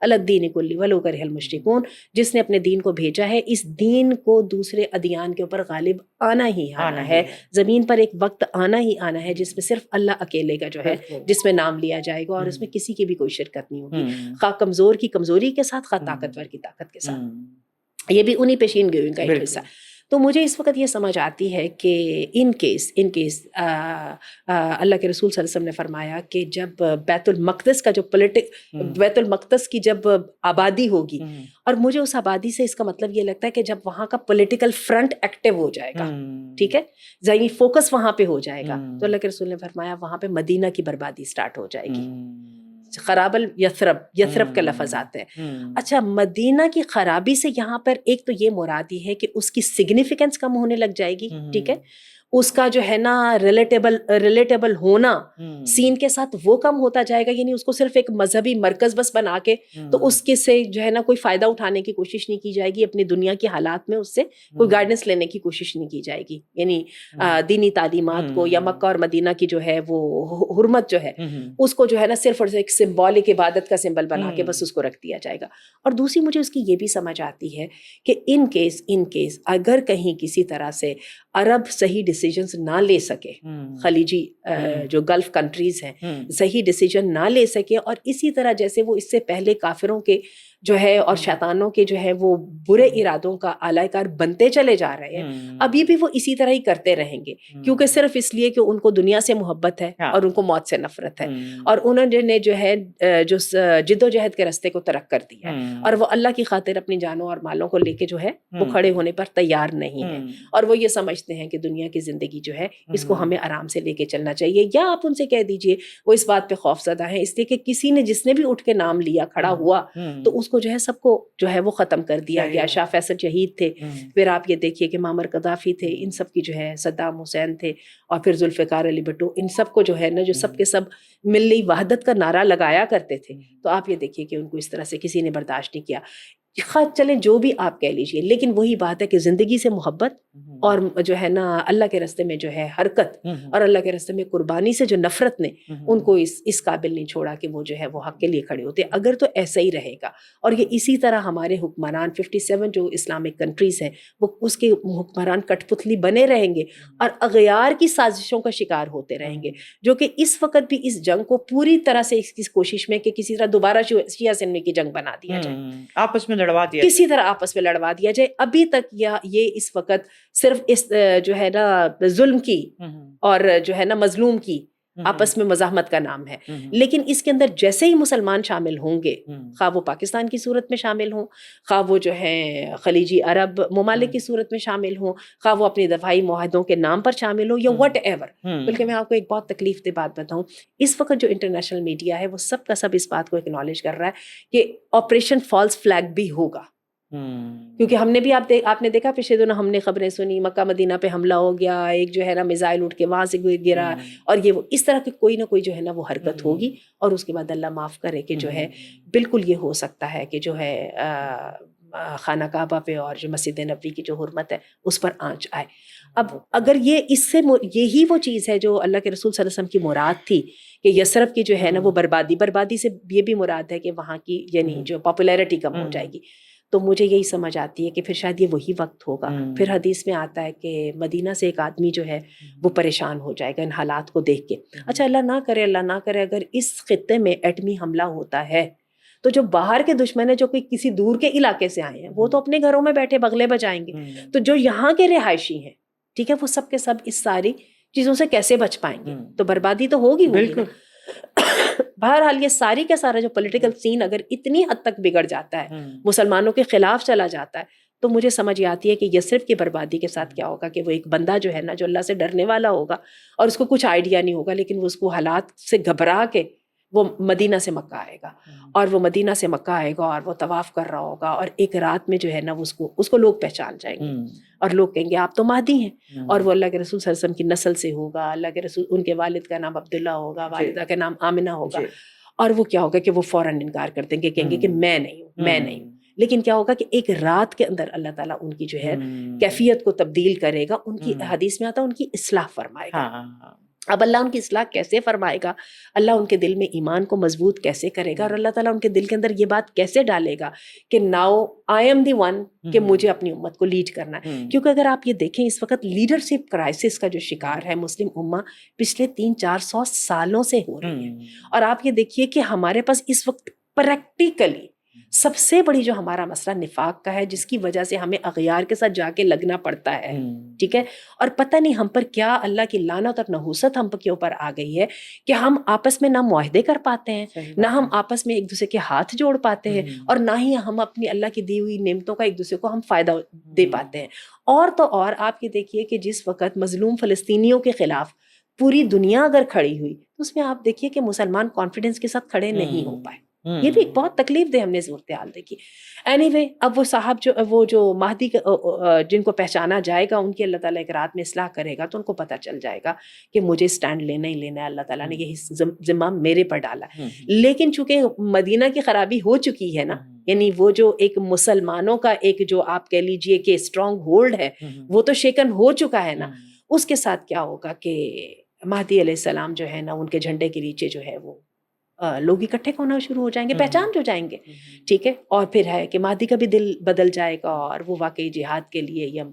[SPEAKER 1] علی الدین کلہ ولو کرہ المشرکون, جس نے اپنے دین کو بھیجا ہے اس دین کو دوسرے ادیان کے اوپر غالب آنا ہی آنا ہے, زمین پر ایک وقت آنا ہی آنا ہے جس میں صرف اللہ اکیلے کا جو ہے جس میں نام لیا جائے گا, اور اس میں کسی کی بھی کوئی شرکت نہیں ہوگی, خواہ کمزور کی کمزوری کے ساتھ, خواہ طاقتور کی طاقت کے ساتھ. یہ بھی انہی پیشین گوئیوں کا ایک حصہ. تو مجھے اس وقت یہ سمجھ آتی ہے کہ ان کیس اللہ کے رسول صلی اللہ علیہ وسلم نے فرمایا کہ جب بیت المقدس کا جو بیت المقدس کی جب آبادی ہوگی, اور مجھے اس آبادی سے اس کا مطلب یہ لگتا ہے کہ جب وہاں کا پولیٹیکل فرنٹ ایکٹیو ہو جائے گا, ٹھیک ہے, ذہنی فوکس وہاں پہ ہو جائے گا, تو اللہ کے رسول نے فرمایا وہاں پہ مدینہ کی بربادی سٹارٹ ہو جائے گی. خراب یثرب کا لفظ آتا ہے. اچھا, مدینہ کی خرابی سے یہاں پر ایک تو یہ مراد ہی ہے کہ اس کی سگنیفیکنس کم ہونے لگ جائے گی, ٹھیک ہے, اس کا جو ہے نا ریلیٹیبل ہونا سین کے ساتھ وہ کم ہوتا جائے گا, یعنی اس کو صرف ایک مذہبی مرکز بس بنا کے تو اس کے سے جو ہے نا کوئی فائدہ اٹھانے کی کوشش نہیں کی جائے گی, اپنی دنیا کی حالات میں اس سے کوئی گائیڈنس لینے کی کوشش نہیں کی جائے گی. یعنی دینی تعلیمات کو یا مکہ اور مدینہ کی جو ہے وہ حرمت جو ہے اس کو جو ہے نا صرف اور ایک سمبولک عبادت کا سمبل بنا کے بس اس کو رکھ دیا جائے گا. اور دوسری مجھے اس کی یہ بھی سمجھ آتی ہے کہ ان کیس اگر کہیں کسی طرح سے عرب صحیح ڈیسیجنز نہ لے سکے, خلیجی جو گلف کنٹریز ہیں صحیح ڈیسیجن نہ لے سکے, اور اسی طرح جیسے وہ اس سے پہلے کافروں کے جو ہے اور شیطانوں کے جو ہے وہ برے ارادوں کا اعلی کار بنتے چلے جا رہے ہیں، ابھی بھی وہ اسی طرح ہی کرتے رہیں گے، کیونکہ صرف اس لیے کہ ان کو دنیا سے محبت ہے اور ان کو موت سے نفرت ہے، اور انہوں نے جو ہے جو جد و جہد کے راستے کو ترک کر دیا ہے، اور وہ اللہ کی خاطر اپنی جانوں اور مالوں کو لے کے جو ہے وہ کھڑے ہونے پر تیار نہیں ہے، اور وہ یہ سمجھتے ہیں کہ دنیا کی زندگی جو ہے اس کو ہمیں آرام سے لے کے چلنا چاہیے، یا آپ ان سے کہہ دیجئے وہ اس بات پہ خوف زدہ ہیں اس لیے کہ کسی نے جس نے بھی اٹھ کے نام لیا کھڑا ہوا تو اس کو جو ہے سب کو جو ہے وہ ختم کر دیا گیا۔ شاہ فیصل شہید تھے، پھر آپ یہ دیکھیے کہ معمر قذافی تھے، ان سب کی جو ہے صدام حسین تھے، اور پھر ذوالفقار علی بھٹو، ان سب کو جو ہے نا جو سب کے سب ملی وحدت کا نعرہ لگایا کرتے تھے، تو آپ یہ دیکھیے کہ ان کو اس طرح سے کسی نے برداشت نہیں کیا۔ خط چلیں جو بھی آپ کہہ لیجئے، لیکن وہی بات ہے کہ زندگی سے محبت اور جو ہے نا اللہ کے راستے میں جو ہے حرکت اور اللہ کے راستے میں قربانی سے جو نفرت نے ان کو اس قابل نہیں چھوڑا کہ وہ جو ہے وہ حق کے لیے کھڑے ہوتے۔ اگر تو ایسا ہی رہے گا اور یہ اسی طرح ہمارے حکمران 57 جو اسلامک کنٹریز ہیں وہ اس کے حکمران کٹ پتلی بنے رہیں گے اور اغیار کی سازشوں کا شکار ہوتے رہیں گے، جو کہ اس وقت بھی اس جنگ کو پوری طرح سے اس کی کوشش میں کہ کسی طرح دوبارہ شیعہ سنی کی جنگ بنا دیا جائے،
[SPEAKER 2] آپس میں لڑوا دیا،
[SPEAKER 1] کسی طرح آپس میں لڑوا دیا جائے۔ ابھی تک یہ اس وقت صرف اس جو ہے نا ظلم کی اور جو ہے نا مظلوم کی آپس میں مزاحمت کا نام ہے، لیکن اس کے اندر جیسے ہی مسلمان شامل ہوں گے، خواہ وہ پاکستان کی صورت میں شامل ہوں، خواہ وہ جو ہے خلیجی عرب ممالک کی صورت میں شامل ہوں، خواہ وہ اپنے دفاعی معاہدوں کے نام پر شامل ہوں یا وٹ ایور۔ بلکہ میں آپ کو ایک بہت تکلیف دہ بات بتاؤں، اس وقت جو انٹرنیشنل میڈیا ہے وہ سب کا سب اس بات کو اکنالج کر رہا ہے کہ آپریشن فالس فلیگ بھی ہوگا، کیونکہ ہم نے بھی آپ نے دیکھا پچھلے دنوں ہم نے خبریں سنی مکہ مدینہ پہ حملہ ہو گیا، ایک جو ہے نا میزائل اٹھ کے وہاں سے گرا، اور یہ وہ اس طرح کی کوئی نہ کوئی جو ہے نا وہ حرکت ہوگی، اور اس کے بعد اللہ معاف کرے کہ جو ہے بالکل یہ ہو سکتا ہے کہ جو ہے خانہ کعبہ پہ اور جو مسجد نبوی کی جو حرمت ہے اس پر آنچ آئے۔ اب اگر یہ اس سے یہی وہ چیز ہے جو اللہ کے رسول صلی اللہ علیہ وسلم کی مراد تھی کہ یثرب کی جو ہے نا وہ بربادی سے یہ بھی مراد ہے کہ وہاں کی یعنی جو پاپولیرٹی کم ہو جائے گی، تو مجھے یہی سمجھ آتی ہے کہ پھر شاید یہ وہی وقت ہوگا۔ پھر حدیث میں آتا ہے کہ مدینہ سے ایک آدمی جو ہے وہ پریشان ہو جائے گا ان حالات کو دیکھ کے۔ اچھا اللہ نہ کرے اگر اس خطے میں ایٹمی حملہ ہوتا ہے تو جو باہر کے دشمن ہیں جو کوئی کسی دور کے علاقے سے آئے ہیں وہ تو اپنے گھروں میں بیٹھے بغلے بجائیں گے، تو جو یہاں کے رہائشی ہیں ٹھیک ہے وہ سب کے سب اس ساری چیزوں سے کیسے بچ پائیں گے؟ تو بربادی تو ہوگی بالکل۔ بہرحال یہ ساری کا سارا جو پولیٹیکل سین اگر اتنی حد تک بگڑ جاتا ہے، مسلمانوں کے خلاف چلا جاتا ہے، تو مجھے سمجھ آتی ہے کہ یثرب کی بربادی کے ساتھ کیا ہوگا کہ وہ ایک بندہ جو ہے نا جو اللہ سے ڈرنے والا ہوگا اور اس کو کچھ آئیڈیا نہیں ہوگا، لیکن وہ اس کو حالات سے گھبرا کے وہ مدینہ سے مکہ آئے گا، اور وہ مدینہ سے مکہ آئے گا اور وہ طواف کر رہا ہوگا، اور ایک رات میں جو ہے نا اس کو لوگ پہچان جائیں گے اور لوگ کہیں گے آپ تو مہدی ہیں، اور وہ اللہ کے رسول صلی اللہ علیہ وسلم کی نسل سے ہوگا، اللہ کے رسول ان کے والد کا نام عبداللہ ہوگا، والدہ کا نام آمنہ ہوگا، اور وہ کیا ہوگا کہ وہ فوراً انکار کر دیں گے، کہیں گے کہ میں نہیں ہوں۔ لیکن کیا ہوگا کہ ایک رات کے اندر اللہ تعالیٰ ان کی جو ہے کیفیت کو تبدیل کرے گا، ان کی حدیث میں آتا ہے ان کی اصلاح فرمائے گا۔ اب اللہ ان کی اصلاح کیسے فرمائے گا، اللہ ان کے دل میں ایمان کو مضبوط کیسے کرے گا، اور اللہ تعالیٰ ان کے دل کے اندر یہ بات کیسے ڈالے گا کہ now I am the one کہ مجھے اپنی امت کو لیڈ کرنا ہے۔ کیونکہ اگر آپ یہ دیکھیں اس وقت لیڈرشپ کرائسس کا جو شکار ہے مسلم امہ پچھلے 300-400 سالوں سے ہو رہی ہے، اور آپ یہ دیکھیے کہ ہمارے پاس اس وقت پریکٹیکلی سب سے بڑی جو ہمارا مسئلہ نفاق کا ہے، جس کی وجہ سے ہمیں اغیار کے ساتھ جا کے لگنا پڑتا ہے، ٹھیک ہے، اور پتہ نہیں ہم پر کیا اللہ کی لعنت اور نحوست ہم کے اوپر آ گئی ہے کہ ہم آپس میں نہ معاہدے کر پاتے ہیں، نہ ہم آپس میں ایک دوسرے کے ہاتھ جوڑ پاتے ہیں، اور نہ ہی ہم اپنی اللہ کی دی ہوئی نعمتوں کا ایک دوسرے کو ہم فائدہ دے پاتے ہیں۔ اور تو اور آپ یہ دیکھیے کہ جس وقت مظلوم فلسطینیوں کے خلاف پوری دنیا اگر کھڑی ہوئی تو اس میں آپ دیکھیے کہ مسلمان کانفیڈنس کے ساتھ کھڑے نہیں ہو پائے، یہ بھی ایک بہت تکلیف دہ ہم نے صورتحال دیکھی۔ اینی وے اب وہ صاحب جو مہدی جن کو پہچانا جائے گا ان کی اللہ تعالیٰ ایک رات میں اصلاح کرے گا تو ان کو پتہ چل جائے گا کہ مجھے سٹینڈ لینا ہی لینا ہے، اللہ تعالیٰ نے یہی ذمہ میرے پر ڈالا ہے۔ لیکن چونکہ مدینہ کی خرابی ہو چکی ہے نا، یعنی وہ جو ایک مسلمانوں کا ایک جو آپ کہہ لیجئے کہ اسٹرانگ ہولڈ ہے وہ تو شیکن ہو چکا ہے نا، اس کے ساتھ کیا ہوگا کہ مہدی علیہ السلام جو ہے نا ان کے جھنڈے کے نیچے جو ہے وہ لوگ اکٹھے ہونا شروع ہو جائیں گے، پہچان جو جائیں گے، ٹھیک ہے، اور پھر ہے کہ مہدی کا بھی دل بدل جائے گا اور وہ واقعی جہاد کے لیے یا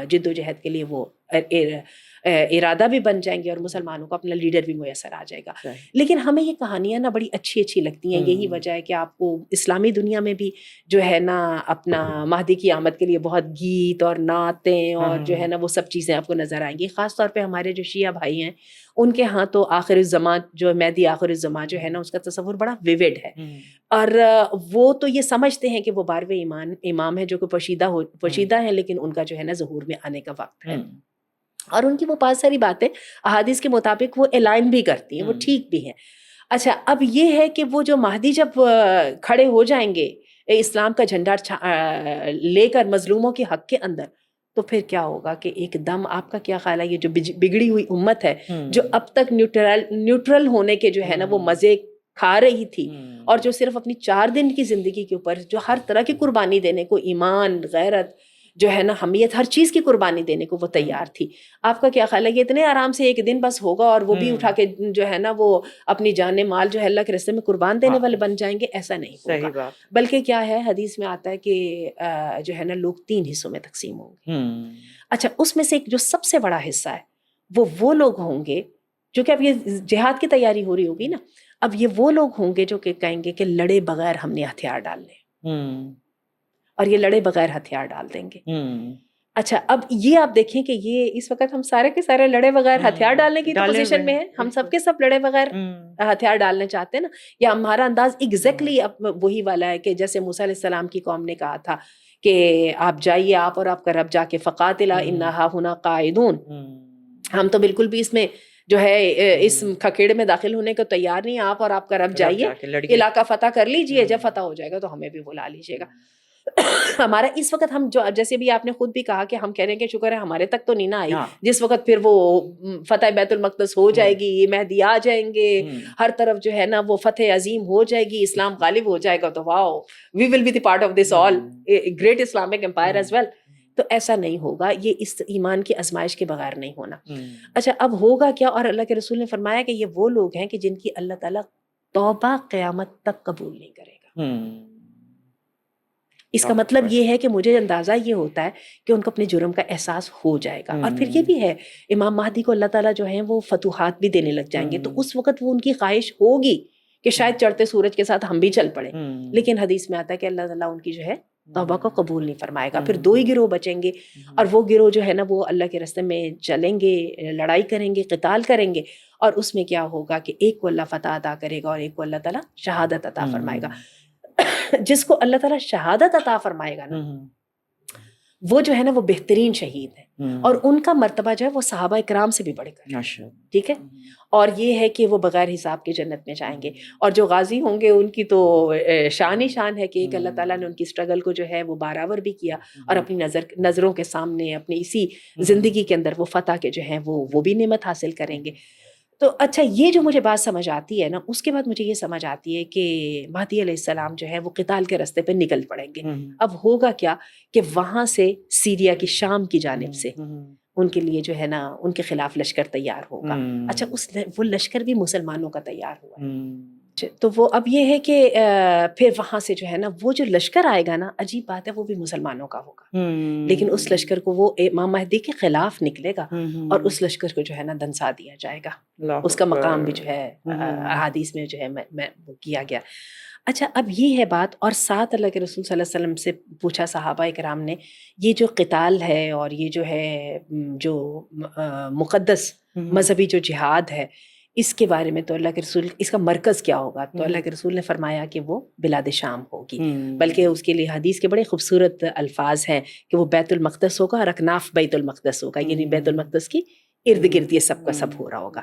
[SPEAKER 1] جد و جہد کے لیے وہ ارادہ بھی بن جائیں گے اور مسلمانوں کو اپنا لیڈر بھی میسر آ جائے گا. لیکن ہمیں یہ کہانیاں نا بڑی اچھی اچھی لگتی ہیں. یہی وجہ ہے کہ آپ کو اسلامی دنیا میں بھی جو ہے نا اپنا مہدی کی آمد کے لیے بہت گیت اور نعتیں اور جو ہے نا وہ سب چیزیں آپ کو نظر آئیں گی. خاص طور پہ ہمارے جو شیعہ بھائی ہیں ان کے ہاں تو آخر الزمان جو مہدی آخر الزمان جو ہے نا اس کا تصور بڑا ویوڈ ہے. اور وہ تو یہ سمجھتے ہیں کہ وہ 12ویں امام ہے جو کہ پوشیدہ ہیں، لیکن ان کا جو ہے نا ظہور میں آنے کا وقت ہے. اور ان کی وہ بہت ساری باتیں احادیث کے مطابق وہ الائن بھی کرتی ہیں، وہ ٹھیک بھی ہیں. اچھا اب یہ ہے کہ وہ جو مہدی جب کھڑے ہو جائیں گے اسلام کا جھنڈا لے کر مظلوموں کے حق کے اندر، تو پھر کیا ہوگا کہ ایک دم آپ کا کیا خیال ہے یہ جو بگڑی ہوئی امت ہے جو اب تک نیوٹرل ہونے کے جو ہے نا وہ مزے کھا رہی تھی اور جو صرف اپنی 4 دن کی زندگی کے اوپر جو ہر طرح کی قربانی دینے کو، ایمان، غیرت، جو ہے نا حمیت، ہر چیز کی قربانی دینے کو وہ تیار تھی، آپ کا کیا خیال ہے یہ اتنے آرام سے ایک دن بس ہوگا اور وہ بھی اٹھا کے جو ہے نا وہ اپنی جان مال جو ہے اللہ کے راستے میں قربان دینے والے بن جائیں گے؟ ایسا نہیں ہوگا. بلکہ کیا ہے حدیث میں آتا ہے کہ جو ہے نا لوگ 3 حصوں میں تقسیم ہوں گے. اچھا اس میں سے ایک جو سب سے بڑا حصہ ہے وہ لوگ ہوں گے جو کہ اب یہ جہاد کی تیاری ہو رہی ہوگی نا، اب یہ وہ لوگ ہوں گے جو کہ کہیں گے کہ لڑے بغیر ہم نے ہتھیار ڈالنے، اور یہ لڑے بغیر ہتھیار ڈال دیں گے. اچھا اب یہ آپ دیکھیں کہ یہ اس وقت ہم سارے کے سارے لڑے بغیر ہتھیار ڈالنے کی پوزیشن میں ہیں، ہم سب کے سب لڑے بغیر ہتھیار ڈالنا چاہتے ہیں نا. یا ہمارا انداز ایگزیکٹلی وہی والا ہے کہ جیسے موسیٰ علیہ السلام کی قوم نے کہا تھا کہ آپ جائیے، آپ اور آپ کا رب جا کے فقاتلا انا ہاہنا قاعدون. ہم تو بالکل بھی اس میں جو ہے اس کھکیڑے میں داخل ہونے کو تیار نہیں، آپ اور آپ کا رب جائیے، علاقہ فتح کر لیجئے، جب فتح ہو جائے گا تو ہمیں بھی بلا لیجیے گا. ہمارا اس وقت ہم جو جیسے بھی آپ نے خود بھی کہا کہ ہم کہہ رہے ہیں کہ شکر ہے ہمارے تک تو نہیں نہ آئی، جس وقت پھر وہ فتح بیت المقدس ہو جائے گی، مہدی آ جائیں گے، ہر طرف جو ہے نا وہ فتح عظیم ہو جائے گی، اسلام غالب ہو جائے گا، تو wow we will be the part of this all great Islamic empire as well. تو ایسا نہیں ہوگا، یہ اس ایمان کی آزمائش کے بغیر نہیں ہونا. اچھا اب ہوگا کیا؟ اور اللہ کے رسول نے فرمایا کہ یہ وہ لوگ ہیں کہ جن کی اللہ تعالیٰ توبہ قیامت تک قبول نہیں کرے گا. اس کا مطلب یہ ہے کہ مجھے اندازہ یہ ہوتا ہے کہ ان کو اپنے جرم کا احساس ہو جائے گا. اور پھر یہ بھی ہے امام مہدی کو اللہ تعالیٰ جو ہیں وہ فتوحات بھی دینے لگ جائیں گے، تو اس وقت وہ ان کی خواہش ہوگی کہ شاید چڑھتے سورج کے ساتھ ہم بھی چل پڑیں. لیکن حدیث میں آتا ہے کہ اللہ تعالیٰ ان کی جو ہے توبہ کو قبول نہیں فرمائے گا. پھر 2 ہی گروہ بچیں گے، اور وہ گروہ جو ہے نا وہ اللہ کے راستے میں چلیں گے، لڑائی کریں گے، قتال کریں گے، اور اس میں کیا ہوگا کہ ایک کو اللہ فتح عطا کرے گا اور ایک کو اللہ تعالیٰ شہادت عطا فرمائے گا. جس کو اللہ تعالیٰ شہادت عطا فرمائے گا نا وہ جو ہے نا وہ بہترین شہید ہے، اور ان کا مرتبہ جو ہے وہ صحابہ اکرام سے بھی بڑھ کر، ٹھیک ہے. اور یہ ہے کہ وہ بغیر حساب کے جنت میں جائیں گے. اور جو غازی ہوں گے ان کی تو شان ہی شان ہے کہ ایک اللہ تعالیٰ نے ان کی اسٹرگل کو جو ہے وہ برابر بھی کیا، اور اپنی نظروں کے سامنے اپنی اسی زندگی کے اندر وہ فتح کے جو ہیں وہ بھی نعمت حاصل کریں گے. تو اچھا یہ جو مجھے بات سمجھ آتی ہے نا، اس کے بعد مجھے یہ سمجھ آتی ہے کہ مہدی علیہ السلام جو ہے وہ قتال کے راستے پہ نکل پڑیں گے. اب ہوگا کیا کہ وہاں سے سیریا کی شام کی جانب سے ان کے لیے جو ہے نا ان کے خلاف لشکر تیار ہوگا. اچھا وہ لشکر بھی مسلمانوں کا تیار ہوا ہے. تو وہ اب یہ ہے کہ پھر وہاں سے جو ہے نا وہ جو لشکر آئے گا نا، عجیب بات ہے وہ بھی مسلمانوں کا ہوگا، لیکن اس لشکر کو وہ امام مہدی کے خلاف نکلے گا، اور اس لشکر کو جو ہے نا دنسا دیا جائے گا. اس کا مقام بھی جو ہے احادیث میں جو ہے وہ کیا گیا. اچھا اب یہ ہے بات. اور ساتھ اللہ کے رسول صلی اللہ علیہ وسلم سے پوچھا صحابہ کرام نے، یہ جو قتال ہے اور یہ جو ہے جو مقدس مذہبی جو جہاد ہے، اس کے بارے میں تو اللہ کے رسول اس کا مرکز کیا ہوگا؟ تو اللہ کے رسول نے فرمایا کہ وہ بلاد شام ہوگی. بلکہ اس کے لیے حدیث کے بڑے خوبصورت الفاظ ہیں کہ وہ بیت المقدس ہوگا اور اکناف بیت المقدس ہوگا، یعنی بیت المقدس کی ارد گرد یہ سب کا سب ہو رہا ہوگا،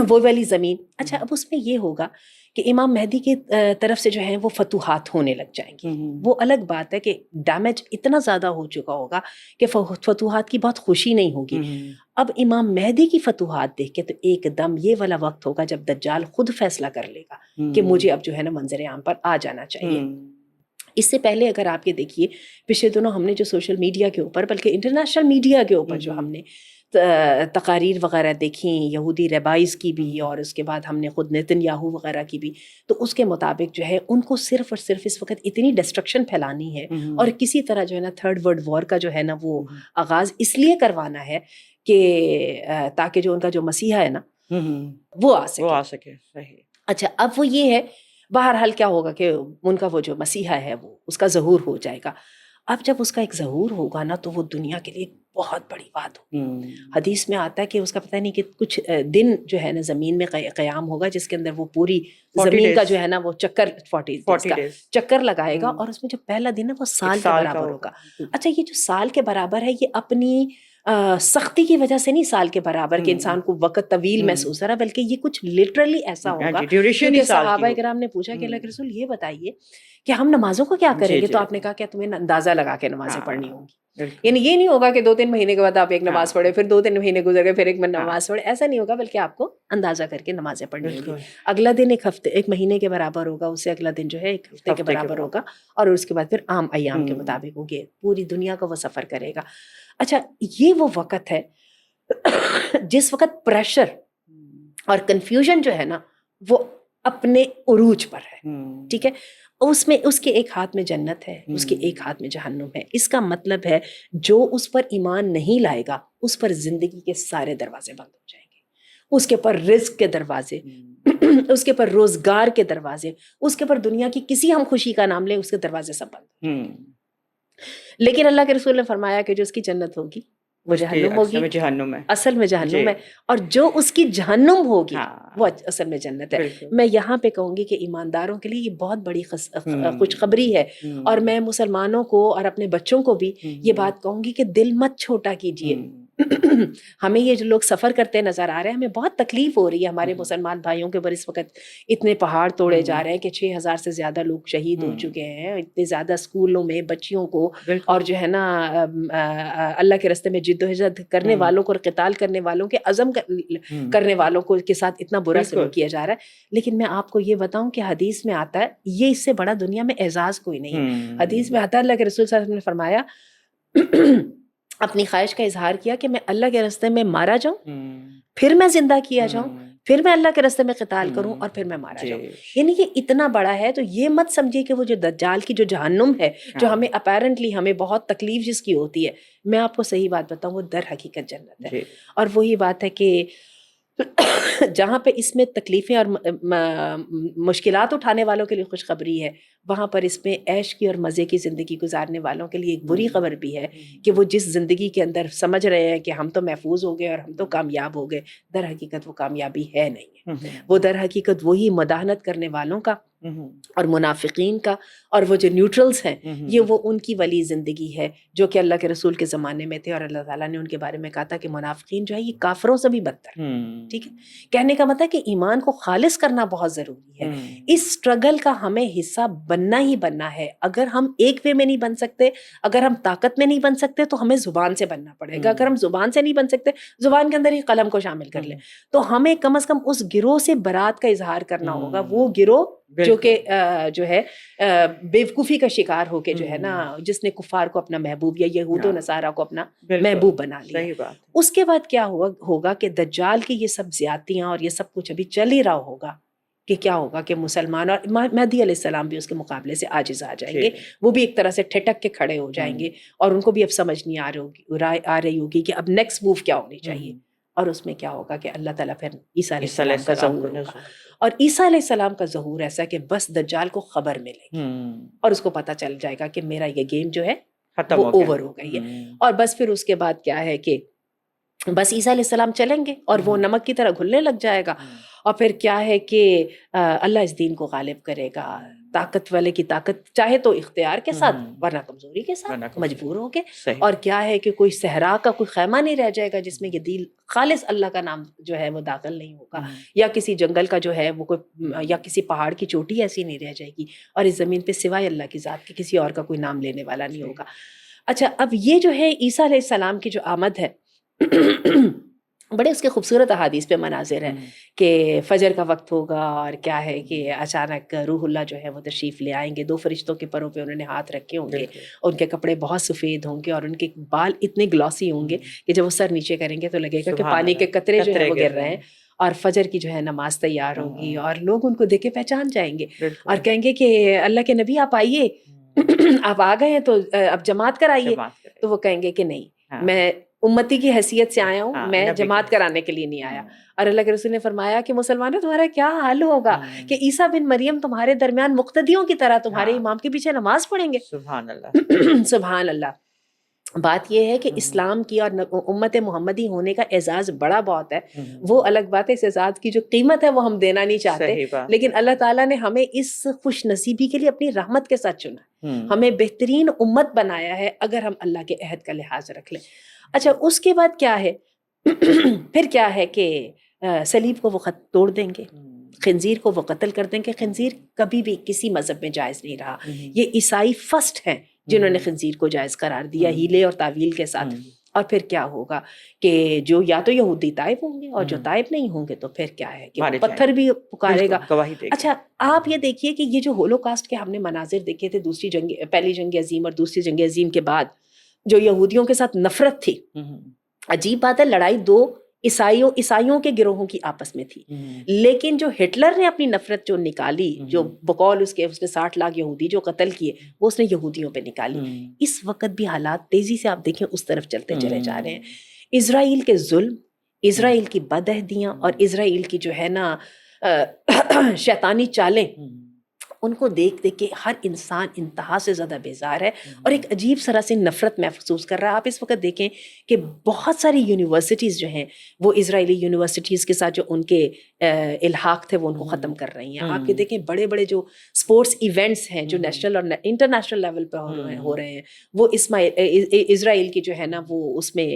[SPEAKER 1] وہ والی زمین. اچھا اب اس میں یہ ہوگا کہ امام مہدی کی طرف سے جو ہیں وہ فتوحات ہونے لگ جائیں گے. وہ الگ بات ہے کہ ڈیمیج اتنا زیادہ ہو چکا ہوگا کہ فتوحات کی بہت خوشی نہیں ہوگی. اب امام مہدی کی فتوحات دیکھ کے تو ایک دم یہ والا وقت ہوگا جب دجال خود فیصلہ کر لے گا کہ مجھے اب جو ہے نا منظر عام پر آ جانا چاہیے. اس سے پہلے اگر آپ یہ دیکھیے پچھلے دنوں ہم نے جو سوشل میڈیا کے اوپر، بلکہ انٹرنیشنل میڈیا کے اوپر جو ہم نے تقاریر وغیرہ دیکھیں یہودی ریبائز کی بھی اور اس کے بعد ہم نے خود نیتن یاہو وغیرہ کی بھی، تو اس کے مطابق جو ہے ان کو صرف اور صرف اس وقت اتنی ڈسٹرکشن پھیلانی ہے اور کسی طرح جو ہے نا تھرڈ ورلڈ وار کا جو ہے نا وہ آغاز اس لیے کروانا ہے کہ تاکہ جو ان کا جو مسیحا ہے نا وہ آ سکے.
[SPEAKER 2] صحیح.
[SPEAKER 1] اچھا اب وہ یہ ہے بہرحال کیا ہوگا کہ ان کا وہ جو مسیحا ہے وہ اس کا ظہور ہو جائے گا. اب جب اس کا ایک ظہور ہوگا نا تو وہ دنیا کے لیے بہت بڑی بات ہوگی. حدیث میں آتا ہے کہ اس کا پتہ نہیں کہ کچھ دن جو ہے نا زمین میں قیام ہوگا جس کے اندر وہ پوری زمین کا جو ہے نا وہ چکر 40 کا چکر لگائے گا اور اس میں جو پہلا دن ہے وہ سال کے برابر ہوگا. اچھا یہ جو سال کے برابر ہے یہ اپنی سختی کی وجہ سے نہیں سال کے برابر کہ انسان کو وقت طویل محسوس ہو رہا بلکہ یہ کچھ لٹرلی ایسا ہوگا. کیونکہ صحابہ کرام نے پوچھا کہ اللہ کے رسول یہ بتائیے کہ ہم نمازوں کو کیا کریں گے؟ تو آپ نے کہا کہ تمہیں اندازہ لگا کے نمازیں پڑھنی ہوں گی. یعنی یہ نہیں ہوگا کہ 2-3 مہینے کے بعد آپ ایک نماز پڑھے پھر 2-3 مہینے گزر گئے پھر ایک نماز پڑھے، ایسا نہیں ہوگا بلکہ آپ کو اندازہ کر کے نمازیں پڑھنی ہوگی. اگلا دن ایک مہینے کے برابر ہوگا، اس سے اگلا دن جو ہے ایک ہفتے کے برابر ہوگا اور اس کے بعد پھر عام ایام کے مطابق ہوگی. پوری دنیا کا وہ سفر کرے گا. اچھا یہ وہ وقت ہے جس وقت پریشر اور کنفیوژن جو ہے نا وہ اپنے عروج پر ہے. ٹھیک ہے، اس میں اس کے ایک ہاتھ میں جنت ہے، اس کے ایک ہاتھ میں جہنم ہے. اس کا مطلب ہے جو اس پر ایمان نہیں لائے گا اس پر زندگی کے سارے دروازے بند ہو جائیں گے. اس کے پر رزق کے دروازے، اس کے پر روزگار کے دروازے، اس کے پر دنیا کی کسی ہم خوشی کا نام لیں اس کے دروازے سب بند. لیکن اللہ کے رسول نے فرمایا کہ جو اس کی جنت ہوگی وہ جہنم ہوگی، اصل میں جہنم ہے، اور جو اس کی جہنم ہوگی وہ اصل میں جنت ہے. میں یہاں پہ کہوں گی کہ ایمانداروں کے لیے یہ بہت بڑی خوشخبری ہے، اور میں مسلمانوں کو اور اپنے بچوں کو بھی یہ بات کہوں گی کہ دل مت چھوٹا کیجیے. ہمیں یہ جو لوگ سفر کرتے نظر آ رہے ہیں ہمیں بہت تکلیف ہو رہی ہے ہمارے مسلمان بھائیوں کے اوپر. اس وقت اتنے پہاڑ توڑے جا رہے ہیں کہ 6,000 سے زیادہ لوگ شہید ہو چکے ہیں، اتنے زیادہ اسکولوں میں بچیوں کو اور جو ہے نا اللہ کے راستے میں جد و جہد کرنے والوں کو اور قتال کرنے والوں کے عزم کرنے والوں کو کے ساتھ اتنا برا سلوک کیا جا رہا ہے. لیکن میں آپ کو یہ بتاؤں کہ حدیث میں آتا ہے یہ اس سے بڑا دنیا میں اعزاز کوئی نہیں ہے. حدیث میں آتا ہے اللہ کے رسول صلی اللہ علیہ وسلم نے فرمایا اپنی خواہش کا اظہار کیا کہ میں اللہ کے راستے میں مارا جاؤں، پھر میں زندہ کیا جاؤں، پھر میں اللہ کے راستے میں قتال کروں اور پھر میں مارا جاؤں. یعنی یہ اتنا بڑا ہے. تو یہ مت سمجھیے کہ وہ جو دجال کی جو جہنم ہے جو ہمیں اپیرنٹلی ہمیں بہت تکلیف جس کی ہوتی ہے، میں آپ کو صحیح بات بتاؤں وہ در حقیقت جنت ہے. اور وہی بات ہے کہ جہاں پہ اس میں تکلیفیں اور مشکلات اٹھانے والوں کے لیے خوشخبری ہے، وہاں پر اس میں عیش کی اور مزے کی زندگی گزارنے والوں کے لیے ایک بری خبر بھی ہے کہ وہ جس زندگی کے اندر سمجھ رہے ہیں کہ ہم تو محفوظ ہو گئے اور ہم تو کامیاب ہو گئے، در حقیقت وہ کامیابی ہے نہیں ہے. وہ در حقیقت وہی مداحنت کرنے والوں کا اور منافقین کا اور وہ جو نیوٹرلز ہیں یہ وہ ان کی ولی زندگی ہے جو کہ اللہ کے رسول کے زمانے میں تھے. اور اللہ تعالیٰ نے ان کے بارے میں کہا تھا کہ منافقین جو ہے یہ کافروں سے بھی بدتر. ٹھیک ہے، کہنے کا مطلب کہ ایمان کو خالص کرنا بہت ضروری ہے. اس سٹرگل کا ہمیں حصہ بننا ہی بننا ہے. اگر ہم ایک وے میں نہیں بن سکتے، اگر ہم طاقت میں نہیں بن سکتے تو ہمیں زبان سے بننا پڑے گا. اگر ہم زبان سے نہیں بن سکتے، زبان کے اندر ہی قلم کو شامل کر لیں، تو ہمیں کم از کم اس گروہ سے برات کا اظہار کرنا ہوگا. وہ گروہ جو کہ جو ہے بیوقوفی کا شکار ہو کے جو ہے نا جس نے کفار کو اپنا محبوب یا یہود و نصارہ کو اپنا محبوب بنا لیا. اس کے بعد کیا ہوگا کہ دجال کی یہ سب زیادتیاں اور یہ سب کچھ ابھی چل ہی رہا ہوگا کہ کیا ہوگا کہ مسلمان اور مہدی علیہ السلام بھی اس کے مقابلے سے عاجز آ جائیں گے. وہ بھی ایک طرح سے ٹھٹک کے کھڑے ہو جائیں گے اور ان کو بھی اب سمجھ نہیں آ رہی ہوگی کہ اب نیکسٹ موو کیا ہونی چاہیے. اور اس میں کیا ہوگا کہ اللہ تعالیٰ پھر عیسیٰ علیہ السلام کا ظہور ہوگا. اور عیسیٰ علیہ السلام کا ظہور ایسا کہ بس دجال کو خبر ملے گی اور اس کو پتہ چل جائے گا کہ میرا یہ گیم جو ہے وہ اوور ہو گئی ہے. اور بس پھر اس کے بعد کیا ہے کہ بس عیسیٰ علیہ السلام چلیں گے اور وہ نمک کی طرح گھلنے لگ جائے گا. اور پھر کیا ہے کہ اللہ اس دین کو غالب کرے گا. طاقت والے کی طاقت چاہے تو اختیار کے ساتھ ورنہ کمزوری کے ساتھ مجبور ہو کے. اور کیا ہے کہ کوئی صحرا کا کوئی خیمہ نہیں رہ جائے گا جس میں یہ دل خالص اللہ کا نام جو ہے وہ داخل نہیں ہوگا، یا کسی جنگل کا جو ہے وہ کوئی یا کسی پہاڑ کی چوٹی ایسی نہیں رہ جائے گی اور اس زمین پہ سوائے اللہ کی ذات کے کسی اور کا کوئی نام لینے والا نہیں ہوگا. اچھا اب یہ جو ہے عیسیٰ علیہ السلام کی جو آمد ہے بڑے اس کے خوبصورت احادیث پہ مناظر ہیں کہ فجر کا وقت ہوگا اور کیا ہے کہ اچانک روح اللہ جو ہے وہ تشریف لے آئیں گے، 2 فرشتوں کے پروں پہ انہوں نے ہاتھ رکھے ہوں گے، ان کے کپڑے بہت سفید ہوں گے اور ان کے بال اتنے گلوسی ہوں گے کہ جب وہ سر نیچے کریں گے تو لگے گا کہ پانی کے قطرے جو ہے وہ گر رہے ہیں، اور فجر کی جو ہے نماز تیار ہوگی اور لوگ ان کو دیکھ کے پہچان جائیں گے اور کہیں گے کہ اللہ کے نبی آپ آئیے، آپ آ گئے ہیں تو اب جماعت کرائیے. تو وہ کہیں گے کہ نہیں، میں امتی کی حیثیت سے آیا ہوں، میں جماعت کرانے کے لیے نہیں آیا. اور اللہ کے رسول نے فرمایا کہ مسلمانوں تمہارا کیا حال ہوگا کہ عیسیٰ بن مریم تمہارے درمیان مقتدیوں کی طرح تمہارے امام کے پیچھے نماز پڑھیں گے.
[SPEAKER 2] سبحان اللہ
[SPEAKER 1] سبحان اللہ. بات یہ ہے کہ اسلام کی اور امت محمدی ہونے کا اعزاز بڑا بہت ہے. وہ الگ بات ہے، اس اعزاز کی جو قیمت ہے وہ ہم دینا نہیں چاہتے، لیکن اللہ تعالیٰ نے ہمیں اس خوش نصیبی کے لیے اپنی رحمت کے ساتھ چنا، ہمیں بہترین امت بنایا ہے اگر ہم اللہ کے عہد کا لحاظ رکھ لیں. اچھا اس کے بعد کیا ہے؟ پھر کیا ہے کہ صلیب کو وہ خط توڑ دیں گے، خنزیر کو وہ قتل کر دیں گے. خنزیر کبھی بھی کسی مذہب میں جائز نہیں رہا. یہ عیسائی فرسٹ ہیں جنہوں نے خنزیر کو جائز قرار دیا ہیلے اور تعویل کے ساتھ. اور پھر کیا ہوگا کہ جو یا تو یہودی طائب ہوں گے اور جو طائب نہیں ہوں گے تو پھر کیا ہے کہ پتھر بھی پکارے گا. اچھا آپ یہ دیکھیے کہ یہ جو ہولو کاسٹ کے ہم نے مناظر دیکھے تھے پہلی جنگ عظیم اور دوسری جنگ عظیم کے بعد، جو یہودیوں کے ساتھ نفرت تھی. عجیب بات ہے، لڑائی 2 عیسائیوں کے گروہوں کی آپس میں تھی، لیکن جو ہٹلر نے اپنی نفرت جو نکالی، جو بقول اس نے 60 لاکھ یہودی جو قتل کیے، وہ اس نے یہودیوں پہ نکالی. اس وقت بھی حالات تیزی سے آپ دیکھیں اس طرف چلتے چلے جا رہے ہیں. اسرائیل کے ظلم، اسرائیل کی بدعہدیاں اور اسرائیل کی جو ہے نا شیطانی چالیں، ان کو دیکھ دیکھ کے ہر انسان انتہا سے زیادہ بیزار ہے اور ایک عجیب طرح سے نفرت محسوس کر رہا ہے. آپ اس وقت دیکھیں کہ بہت ساری یونیورسٹیز جو ہیں وہ اسرائیلی یونیورسٹیز کے ساتھ جو ان کے الحاق تھے وہ ان کو ختم کر رہی ہیں. آپ یہ دیکھیں بڑے بڑے جو اسپورٹس ایونٹس ہیں جو نیشنل اور انٹرنیشنل لیول پہ ہو رہے ہیں، وہ اسرائیل کی جو ہے نا وہ اس میں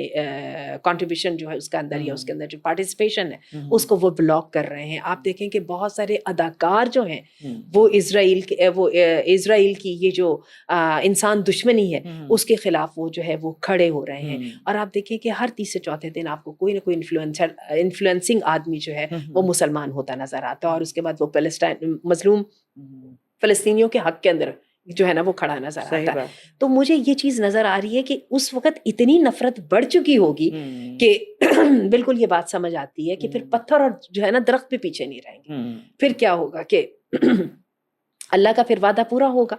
[SPEAKER 1] کنٹریبیوشن جو ہے اس کا اندر یا اس کے اندر جو پارٹیسپیشن ہے اس کو وہ بلاک کر رہے ہیں. آپ دیکھیں کہ بہت سارے اداکار جو ہیں وہ اسرائیل کی یہ جو انسان دشمنی ہے اس کے خلاف وہ جو ہے وہ کھڑے ہو رہے ہیں. اور آپ دیکھیں کہ ہر تیسرے چوتھے دن آپ کو کوئی نہ کوئی انفلوئنسنگ آدمی جو ہے وہ مسلمان ہوتا نظر آتا ہے، اور اس کے بعد وہ مظلوم فلسطینیوں کے حق کے اندر جو ہے نا وہ کھڑا نظر آتا ہے. تو مجھے یہ چیز نظر آ رہی ہے کہ اس وقت اتنی نفرت بڑھ چکی ہوگی کہ بالکل یہ بات سمجھ آتی ہے کہ پھر پتھر اور جو ہے نا درخت بھی پیچھے نہیں رہیں گے. پھر کیا ہوگا کہ اللہ کا پھر وعدہ پورا ہوگا.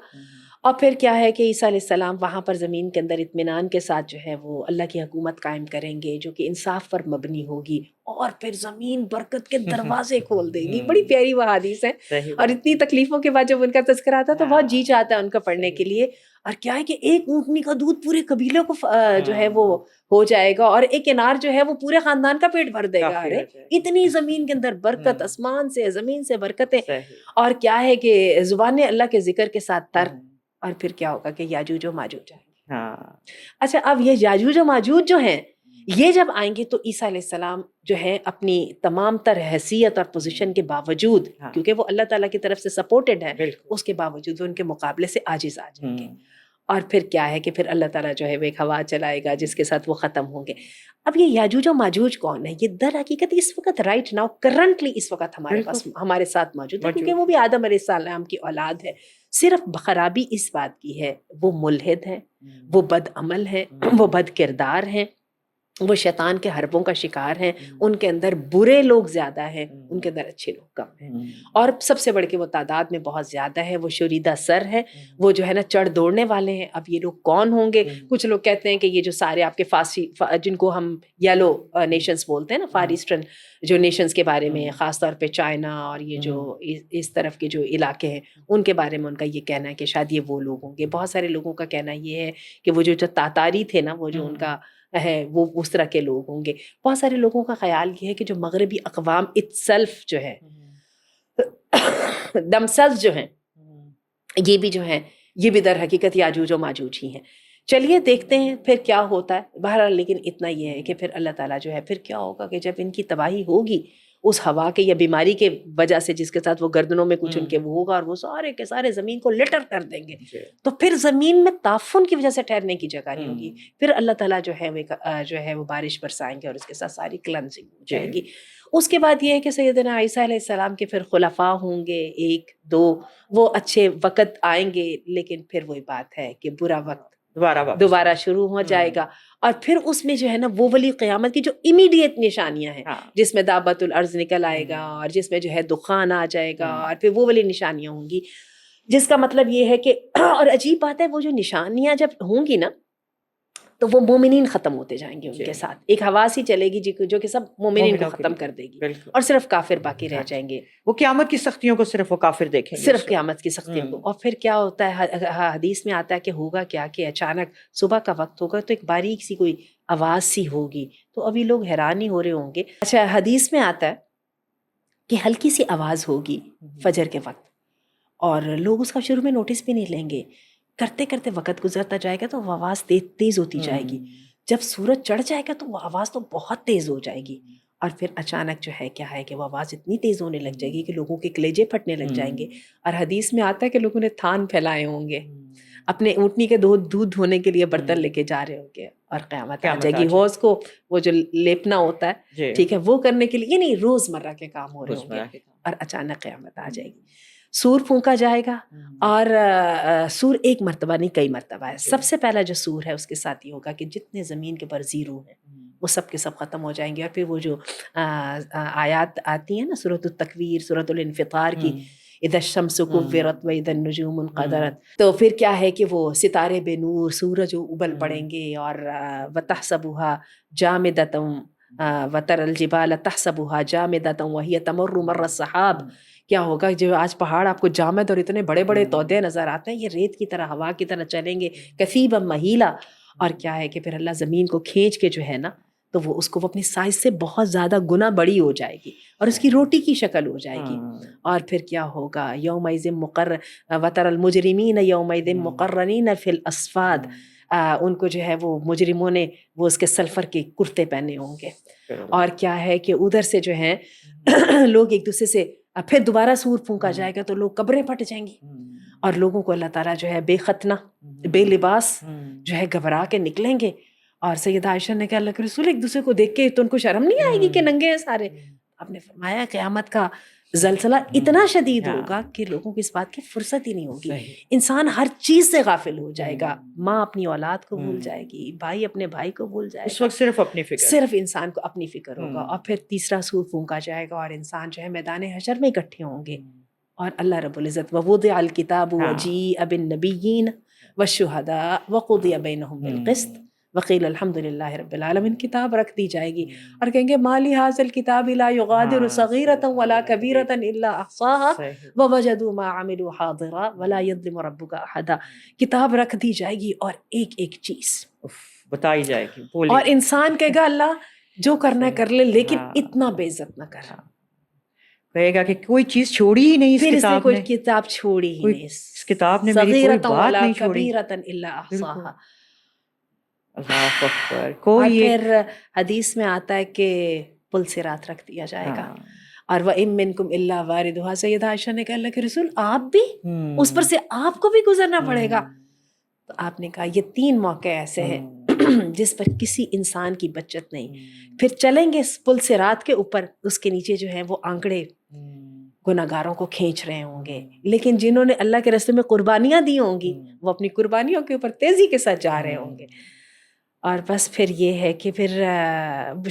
[SPEAKER 1] اور پھر کیا ہے کہ عیسیٰ علیہ السلام وہاں پر زمین کے اندر اطمینان کے ساتھ جو ہے وہ اللہ کی حکومت قائم کریں گے جو کہ انصاف پر مبنی ہوگی، اور پھر زمین برکت کے دروازے کھول دے گی. بڑی پیاری وہ حدیث ہے، اور اتنی تکلیفوں کے بعد جب ان کا تذکرہ آتا ہے تو بہت جی چاہتا ہے ان کا پڑھنے کے لیے. اور کیا ہے کہ ایک اونٹنی کا دودھ پورے قبیلے کو جو ہے وہ ہو جائے گا، اور ایک انار جو ہے وہ پورے خاندان کا پیٹ بھر دے گا. ارے اتنی زمین کے اندر برکت، آسمان سے زمین سے برکتیں. اور کیا ہے کہ زبان اللہ کے ذکر کے ساتھ تر. اور پھر کیا ہوگا کہ یاجوج و ماجوج آئیں گے. اچھا اب یہ یاجوج و ماجوج جو ہیں یہ جب آئیں گے تو عیسیٰ علیہ السلام جو ہے اپنی تمام تر حیثیت اور پوزیشن کے باوجود، کیونکہ وہ اللہ تعالیٰ کی طرف سے سپورٹڈ ہے، اس کے باوجود وہ ان کے مقابلے سے عاجز آ جائیں گے. اور پھر کیا ہے کہ پھر اللہ تعالیٰ جو ہے وہ ایک ہوا چلائے گا جس کے ساتھ وہ ختم ہوں گے. اب یہ یاجوج و ماجوج کون ہے؟ یہ در حقیقت اس وقت رائٹ ناؤ کرنٹلی اس وقت ہمارے ساتھ موجود ہے، کیونکہ وہ بھی آدم علیہ السلام کی اولاد ہے. صرف خرابی اس بات کی ہے وہ ملحد ہیں، وہ بد عمل ہیں، وہ بد کردار ہیں، وہ شیطان کے حربوں کا شکار ہیں. ان کے اندر برے لوگ زیادہ ہیں، ان کے اندر اچھے لوگ کم ہیں. اور سب سے بڑھ کے وہ تعداد میں بہت زیادہ ہے، وہ شوریدہ سر ہے، وہ جو ہے نا چڑھ دوڑنے والے ہیں. اب یہ لوگ کون ہوں گے؟ کچھ لوگ کہتے ہیں کہ یہ جو سارے آپ کے فارسی جن کو ہم یلو نیشنز بولتے ہیں نا، فار ایسٹرن جو نیشنز کے بارے میں، خاص طور پہ چائنا اور یہ جو اس طرف کے جو علاقے ہیں ان کے بارے میں ان کا یہ کہنا ہے کہ شاید یہ وہ لوگ ہوں گے. بہت سارے لوگوں کا کہنا یہ ہے کہ وہ جو تاتاری تھے نا، وہ جو ان کا ہے وہ اس طرح کے لوگ ہوں گے. بہت سارے لوگوں کا خیال یہ ہے کہ جو مغربی اقوام itself جو ہے themselves جو ہیں، یہ بھی جو ہیں یہ بھی در حقیقت یاجوج و ماجوج ہی ہیں. چلیے دیکھتے ہیں پھر کیا ہوتا ہے. بہرحال لیکن اتنا یہ ہے کہ پھر اللہ تعالیٰ جو ہے پھر کیا ہوگا کہ جب ان کی تباہی ہوگی اس ہوا کے یا بیماری کے وجہ سے جس کے ساتھ وہ گردنوں میں کچھ ان کے وہ ہوگا، اور وہ سارے کے سارے زمین کو لٹر کر دیں گے. تو پھر زمین میں تعفن کی وجہ سے ٹھہرنے کی جگہ نہیں ہوگی. پھر اللہ تعالیٰ جو ہے وہ بارش برسائیں گے اور اس کے ساتھ ساری کلنزنگ ہو جائے گی. اس کے بعد یہ ہے کہ سیدنا عیسیٰ علیہ السلام کے پھر خلفاء ہوں گے 1 2، وہ اچھے وقت آئیں گے، لیکن پھر وہی بات ہے کہ برا وقت دوبارہ شروع ہو جائے گا. اور پھر اس میں جو ہے نا وہ والی قیامت کی جو امیڈیٹ نشانیاں ہیں، جس میں دابت الارض نکل آئے گا اور جس میں جو ہے دخان آ جائے گا، اور پھر وہ والی نشانیاں ہوں گی، جس کا مطلب یہ ہے کہ اور عجیب بات ہے وہ جو نشانیاں جب ہوں گی نا تو وہ مومنین ختم ہوتے جائیں گے ان کے ساتھ. ایک حواس ہی چلے گی جو کہ سب مومنین کو ختم کر دے گی، اور صرف کافر باقی رہ جائیں گے.
[SPEAKER 2] وہ قیامت کی سختیوں کو صرف وہ کافر دیکھیں گے،
[SPEAKER 1] صرف قیامت کی سختیوں کو. اور پھر کیا ہوتا ہے حدیث میں آتا ہے کہ ہوگا کیا کہ اچانک صبح کا وقت ہوگا تو ایک باریک سی کوئی آواز سی ہوگی، تو ابھی لوگ حیران ہی ہو رہے ہوں گے. اچھا حدیث میں آتا ہے کہ ہلکی سی آواز ہوگی فجر کے وقت، اور لوگ اس کا شروع میں نوٹس بھی نہیں لیں گے. کرتے کرتے وقت گزرتا جائے گا تو وہ آواز تیز ہوتی جائے گی. جب سورج چڑھ جائے گا تو وہ آواز تو بہت تیز ہو جائے گی، اور پھر اچانک جو ہے کیا ہے کہ وہ آواز اتنی تیز ہونے لگ جائے گی کہ لوگوں کے کلیجے پھٹنے لگ جائیں گے. اور حدیث میں آتا ہے کہ لوگوں نے تھان پھیلائے ہوں گے، اپنے اونٹنی کے دودھ دھونے کے لیے برتن لے کے جا رہے ہوں گے، اور قیامت آ جائے گی. حوض کو وہ جو لیپنا ہوتا ہے ٹھیک ہے وہ کرنے کے لیے، یعنی روزمرہ کے کام ہو رہے ہوں گے، اور اچانک قیامت آ جائے گی. سور پھونکا جائے گا، اور سور ایک مرتبہ نہیں کئی مرتبہ ہے. سب سے پہلا جو سور ہے اس کے ساتھ یہ ہوگا کہ جتنے زمین کے پر زیرو ہیں وہ سب کے سب ختم ہو جائیں گے. اور پھر وہ جو آیات آتی ہیں نا سورۃ التکویر، سورۃ الانفطار کی، اذا الشمس کورت واذا النجوم انقدرت، تو پھر کیا ہے کہ وہ ستارے بے نور، سورج ابل پڑیں گے. اور وتحسبها جامدۃ وترى الجبال تحسبها جامدۃ وهي تمر مر السحاب. کیا ہوگا جو آج پہاڑ آپ کو جامد اور اتنے بڑے بڑے تودے نظر آتے ہیں، یہ ریت کی طرح ہوا کی طرح چلیں گے، کثیبا مہیلا. اور کیا ہے کہ پھر اللہ زمین کو کھینچ کے جو ہے نا تو وہ اس کو اپنی سائز سے بہت زیادہ گنا بڑی ہو جائے گی، اور اس کی روٹی کی شکل ہو جائے گی. اور پھر کیا ہوگا یومئذ وتر المجرمین یومئذ مقرنین فی الاصفاد. ان کو جو ہے وہ مجرموں نے وہ اس کے سلفر کے کرتے پہنے ہوں گے. اور کیا ہے کہ ادھر سے جو ہے لوگ ایک دوسرے سے پھر دوبارہ سور پھونکا جائے گا تو لوگ قبریں پھٹ جائیں گی، اور لوگوں کو اللہ تعالیٰ جو ہے بے ختنہ بے لباس جو ہے گھبرا کے نکلیں گے. اور سیدہ عائشہ نے کہا اللہ کے رسول ایک دوسرے کو دیکھ کے تو ان کو شرم نہیں آئے گی کہ ننگے ہیں سارے؟ آپ نے فرمایا قیامت کا زلزلہ اتنا شدید ہوگا کہ لوگوں کو اس بات کی فرصت ہی نہیں ہوگی. انسان ہر چیز سے غافل ہو جائے گا، ماں اپنی اولاد کو بھول جائے گی، بھائی اپنے بھائی کو بھول جائے گا،
[SPEAKER 2] اس وقت صرف اپنی فکر،
[SPEAKER 1] صرف انسان کو اپنی فکر ہوگا. اور پھر تیسرا سور پھونکا جائے گا اور انسان جو ہے میدان حشر میں اکٹھے ہوں گے، اور اللہ رب العزت ووضع الکتاب وجیء بالنبیین والشہداء وقضی بینہم بالقسط وقیل الحمد للہ رب العالمین. کتاب رکھ دی جائے گی اور کہیں گے ما لہذا الکتاب لا یغادر صغیرۃ ولا کبیرۃ الا احصاها ووجدوا ما عملوا حاضرا ولا یظلم ربک احدا. کتاب رکھ دی جائے گی اور ایک ایک چیز
[SPEAKER 2] بتائی جائے گی،
[SPEAKER 1] اور انسان کہے گا اللہ جو کرنا ہے کر لے لیکن اتنا بے عزت نہ کر.
[SPEAKER 2] کہے گا کہ کوئی چیز چھوڑی ہی نہیں اس
[SPEAKER 1] پھر اس نے
[SPEAKER 2] کتاب
[SPEAKER 1] کوئی
[SPEAKER 2] نے،
[SPEAKER 1] کتاب چھوڑی ہی نہیں،
[SPEAKER 2] اس کتاب نے میری کوئی بات نہیں چھوڑی.
[SPEAKER 1] کبیرۃ الا احصاها.
[SPEAKER 2] اللہ اکبر.
[SPEAKER 1] اور
[SPEAKER 2] کوئی
[SPEAKER 1] پھر حدیث میں آتا ہے کہ پل صراط رکھ دیا جائے گا، اور وَإِن مِّنكُمْ إِلَّا وَارِدُهَا. سیدہ عائشہ نے کہا اللہ کے رسول آپ بھی اس پر سے آپ کو بھی گزرنا پڑے گا؟ تو آپ نے کہا یہ 3 موقع ایسے ہیں جس پر کسی انسان کی بچت نہیں. پھر چلیں گے پل صراط کے اوپر، اس کے نیچے جو ہے وہ آنکڑے گناہگاروں کو کھینچ رہے ہوں گے، لیکن جنہوں نے اللہ کے راستے میں قربانیاں دی ہوں گی وہ اپنی قربانیوں کے اوپر تیزی کے ساتھ جا رہے ہوں گے. اور بس پھر یہ ہے کہ پھر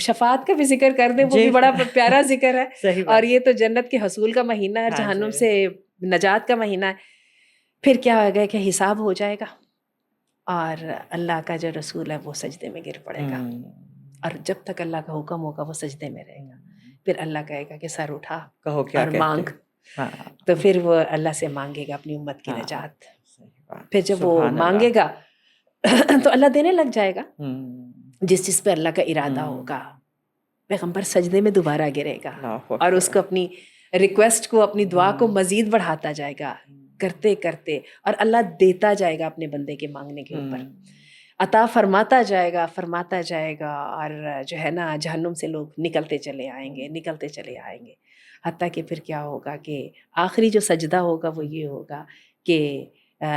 [SPEAKER 1] شفاعت کا بھی ذکر کر دیں، وہ بھی بڑا پیارا ذکر ہے، اور یہ تو جنت کے حصول کا مہینہ ہے، جہنم سے نجات کا مہینہ ہے. پھر کیا ہوگا کہ حساب ہو جائے گا اور اللہ کا جو رسول ہے وہ سجدے میں گر پڑے گا، اور جب تک اللہ کا حکم ہوگا وہ سجدے میں رہے گا. پھر اللہ کہے گا کہ سر اٹھا اور مانگ، تو پھر وہ اللہ سے مانگے گا اپنی امت کی نجات. پھر جب وہ مانگے گا تو اللہ دینے لگ جائے گا جس چیز پہ اللہ کا ارادہ ہوگا. پیغمبر سجدے میں دوبارہ گرے گا اور اس کو اپنی ریکویسٹ کو، اپنی دعا کو مزید بڑھاتا جائے گا کرتے کرتے، اور اللہ دیتا جائے گا اپنے بندے کے مانگنے کے اوپر. عطا فرماتا جائے گا اور جو ہے نا جہنم سے لوگ نکلتے چلے آئیں گے حتیٰ کہ پھر کیا ہوگا کہ آخری جو سجدہ ہوگا وہ یہ ہوگا کہ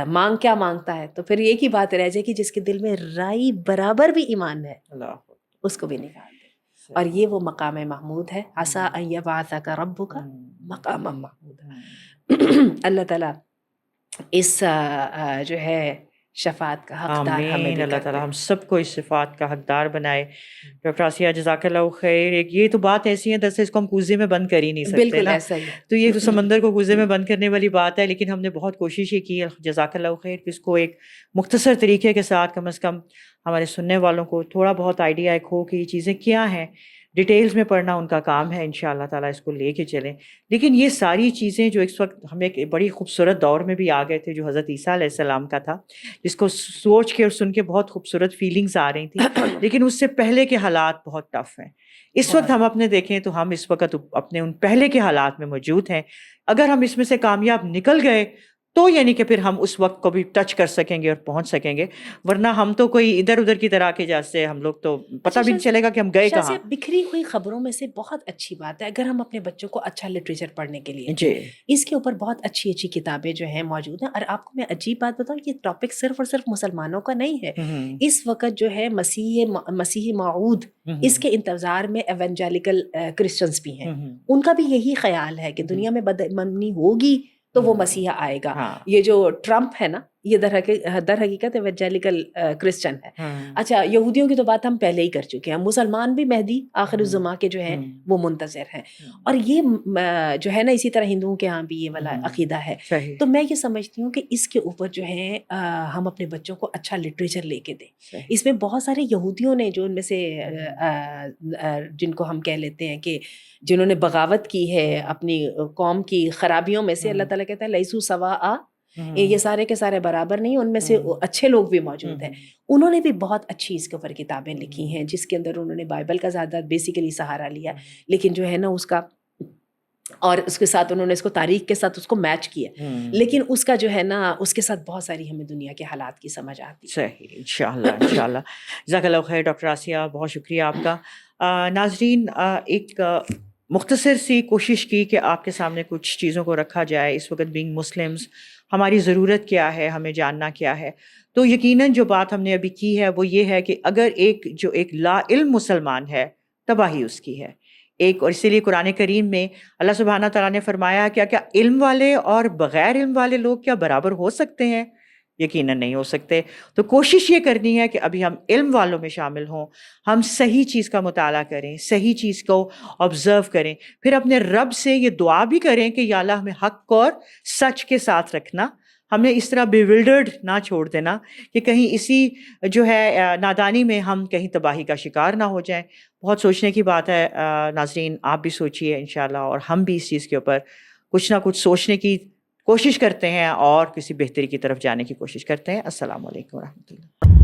[SPEAKER 1] مانگ کیا مانگتا ہے، تو پھر ایک ہی بات رہ جائے کہ جس کے دل میں رائی برابر بھی ایمان ہے اس کو بھی نکال دے، اور یہ وہ مقام محمود ہے، عسیٰ ان یبعثک ربک مقام محمود۔ اللہ تعالیٰ اس جو ہے شفاعت کا حقدار ہمیں
[SPEAKER 2] آمین،
[SPEAKER 1] بھی
[SPEAKER 2] اللہ
[SPEAKER 1] کر
[SPEAKER 2] تعالیٰ
[SPEAKER 1] دے۔
[SPEAKER 2] ہم سب کو اس صفات کا حقدار بنائے۔ ڈاکٹر آسیہ جزاک اللہ خیر، ایک یہ تو بات ایسی ہے دراصل اس کو ہم کوزے میں بند کر ہی نہیں سکتے
[SPEAKER 1] بالکل
[SPEAKER 2] نا،
[SPEAKER 1] ایسا ہی ہے۔
[SPEAKER 2] تو یہ تو سمندر کو کوزے میں بند کرنے والی بات ہے، لیکن ہم نے بہت کوشش یہ کی، جزاک اللہ خیر، کہ اس کو ایک مختصر طریقے کے ساتھ کم از کم ہمارے سننے والوں کو تھوڑا بہت آئیڈیا ایک ہو کہ یہ چیزیں کیا ہیں۔ ڈیٹیلز میں پڑھنا ان کا کام ہے، انشاءاللہ تعالیٰ اس کو لے کے چلیں۔ لیکن یہ ساری چیزیں جو اس وقت ہم ایک بڑی خوبصورت دور میں بھی آ گئے تھے جو حضرت عیسیٰ علیہ السلام کا تھا، جس کو سوچ کے اور سن کے بہت خوبصورت فیلنگز آ رہی تھیں، لیکن اس سے پہلے کے حالات بہت ٹف ہیں۔ اس وقت ہم اپنے دیکھیں تو ہم اس وقت اپنے ان پہلے کے حالات میں موجود ہیں۔ اگر ہم اس میں سے کامیاب نکل گئے تو یعنی کہ پھر ہم اس وقت کو بھی ٹچ کر سکیں گے اور پہنچ سکیں گے، ورنہ ہم تو کوئی ادھر ادھر کی طرح کے جیسے ہم لوگ تو پتہ بھی نہیں چلے گا کہ ہم گئے کہاں۔
[SPEAKER 1] بکھری ہوئی خبروں میں سے بہت اچھی بات ہے اگر ہم اپنے بچوں کو اچھا لٹریچر پڑھنے کے لیے،
[SPEAKER 2] جی،
[SPEAKER 1] اس کے اوپر بہت اچھی اچھی کتابیں جو ہیں موجود ہیں۔ اور آپ کو میں عجیب بات بتاؤں، یہ ٹاپک صرف اور صرف مسلمانوں کا نہیں ہے، اس وقت جو ہے مسیح موعود اس کے انتظار میں ایونجیلیکل کرسچنز بھی ہیں، ان کا بھی یہی خیال ہے کہ دنیا میں بدامنی ہوگی تو وہ مسیحا آئے گا۔ یہ جو ٹرمپ ہے نا، یہ در حقیقت ایونجیلیکل کرسچن ہے۔ اچھا، یہودیوں کی تو بات ہم پہلے ہی کر چکے ہیں، مسلمان بھی مہدی آخر الزماں کے جو ہیں وہ منتظر ہیں، اور یہ جو ہے نا اسی طرح ہندوؤں کے ہاں بھی یہ والا عقیدہ ہے۔ تو میں یہ سمجھتی ہوں کہ اس کے اوپر جو ہے ہم اپنے بچوں کو اچھا لٹریچر لے کے دیں۔ اس میں بہت سارے یہودیوں نے جو ان میں سے جن کو ہم کہہ لیتے ہیں کہ جنہوں نے بغاوت کی ہے اپنی قوم کی خرابیوں میں سے، اللہ تعالیٰ کہتا ہے لیسو سواء، یہ سارے کے سارے برابر نہیں، ان میں سے اچھے لوگ بھی موجود ہیں۔ انہوں نے بھی بہت اچھی اس کے اوپر کتابیں لکھی ہیں، جس کے اندر انہوں نے بائبل کا زیادہ بیسیکلی سہارا لیا، لیکن جو ہے نا اس کا، اور اس کے ساتھ انہوں نے اس کو تاریخ کے ساتھ اس کو میچ کیا، لیکن اس کا جو ہے نا اس کے ساتھ بہت ساری ہمیں دنیا کے حالات کی سمجھ آتی ہے۔
[SPEAKER 2] صحیح، انشاءاللہ جزاک اللہ خیر ڈاکٹر آسیہ، بہت شکریہ آپ کا۔ ناظرین، ایک مختصر سی کوشش کی کہ آپ کے سامنے کچھ چیزوں کو رکھا جائے۔ اس وقت بینگ مسلمز ہماری ضرورت کیا ہے، ہمیں جاننا کیا ہے، تو یقیناً جو بات ہم نے ابھی کی ہے وہ یہ ہے کہ اگر ایک لا علم مسلمان ہے، تباہی اس کی ہے ایک، اور اسی لیے قرآن کریم میں اللہ سبحانہ تعالیٰ نے فرمایا کیا علم والے اور بغیر علم والے لوگ کیا برابر ہو سکتے ہیں؟ یقیناً نہیں ہو سکتے۔ تو کوشش یہ کرنی ہے کہ ابھی ہم علم والوں میں شامل ہوں، ہم صحیح چیز کا مطالعہ کریں، صحیح چیز کو آبزرو کریں، پھر اپنے رب سے یہ دعا بھی کریں کہ یا اللہ ہمیں حق اور سچ کے ساتھ رکھنا، ہمیں اس طرح بیولڈرڈ نہ چھوڑ دینا کہ کہیں اسی جو ہے نادانی میں ہم کہیں تباہی کا شکار نہ ہو جائیں۔ بہت سوچنے کی بات ہے ناظرین، آپ بھی سوچئے انشاءاللہ، اور ہم بھی اس چیز کے اوپر کچھ نہ کچھ سوچنے کی کوشش کرتے ہیں اور کسی بہتری کی طرف جانے کی کوشش کرتے ہیں۔ السلام علیکم ورحمۃ اللہ۔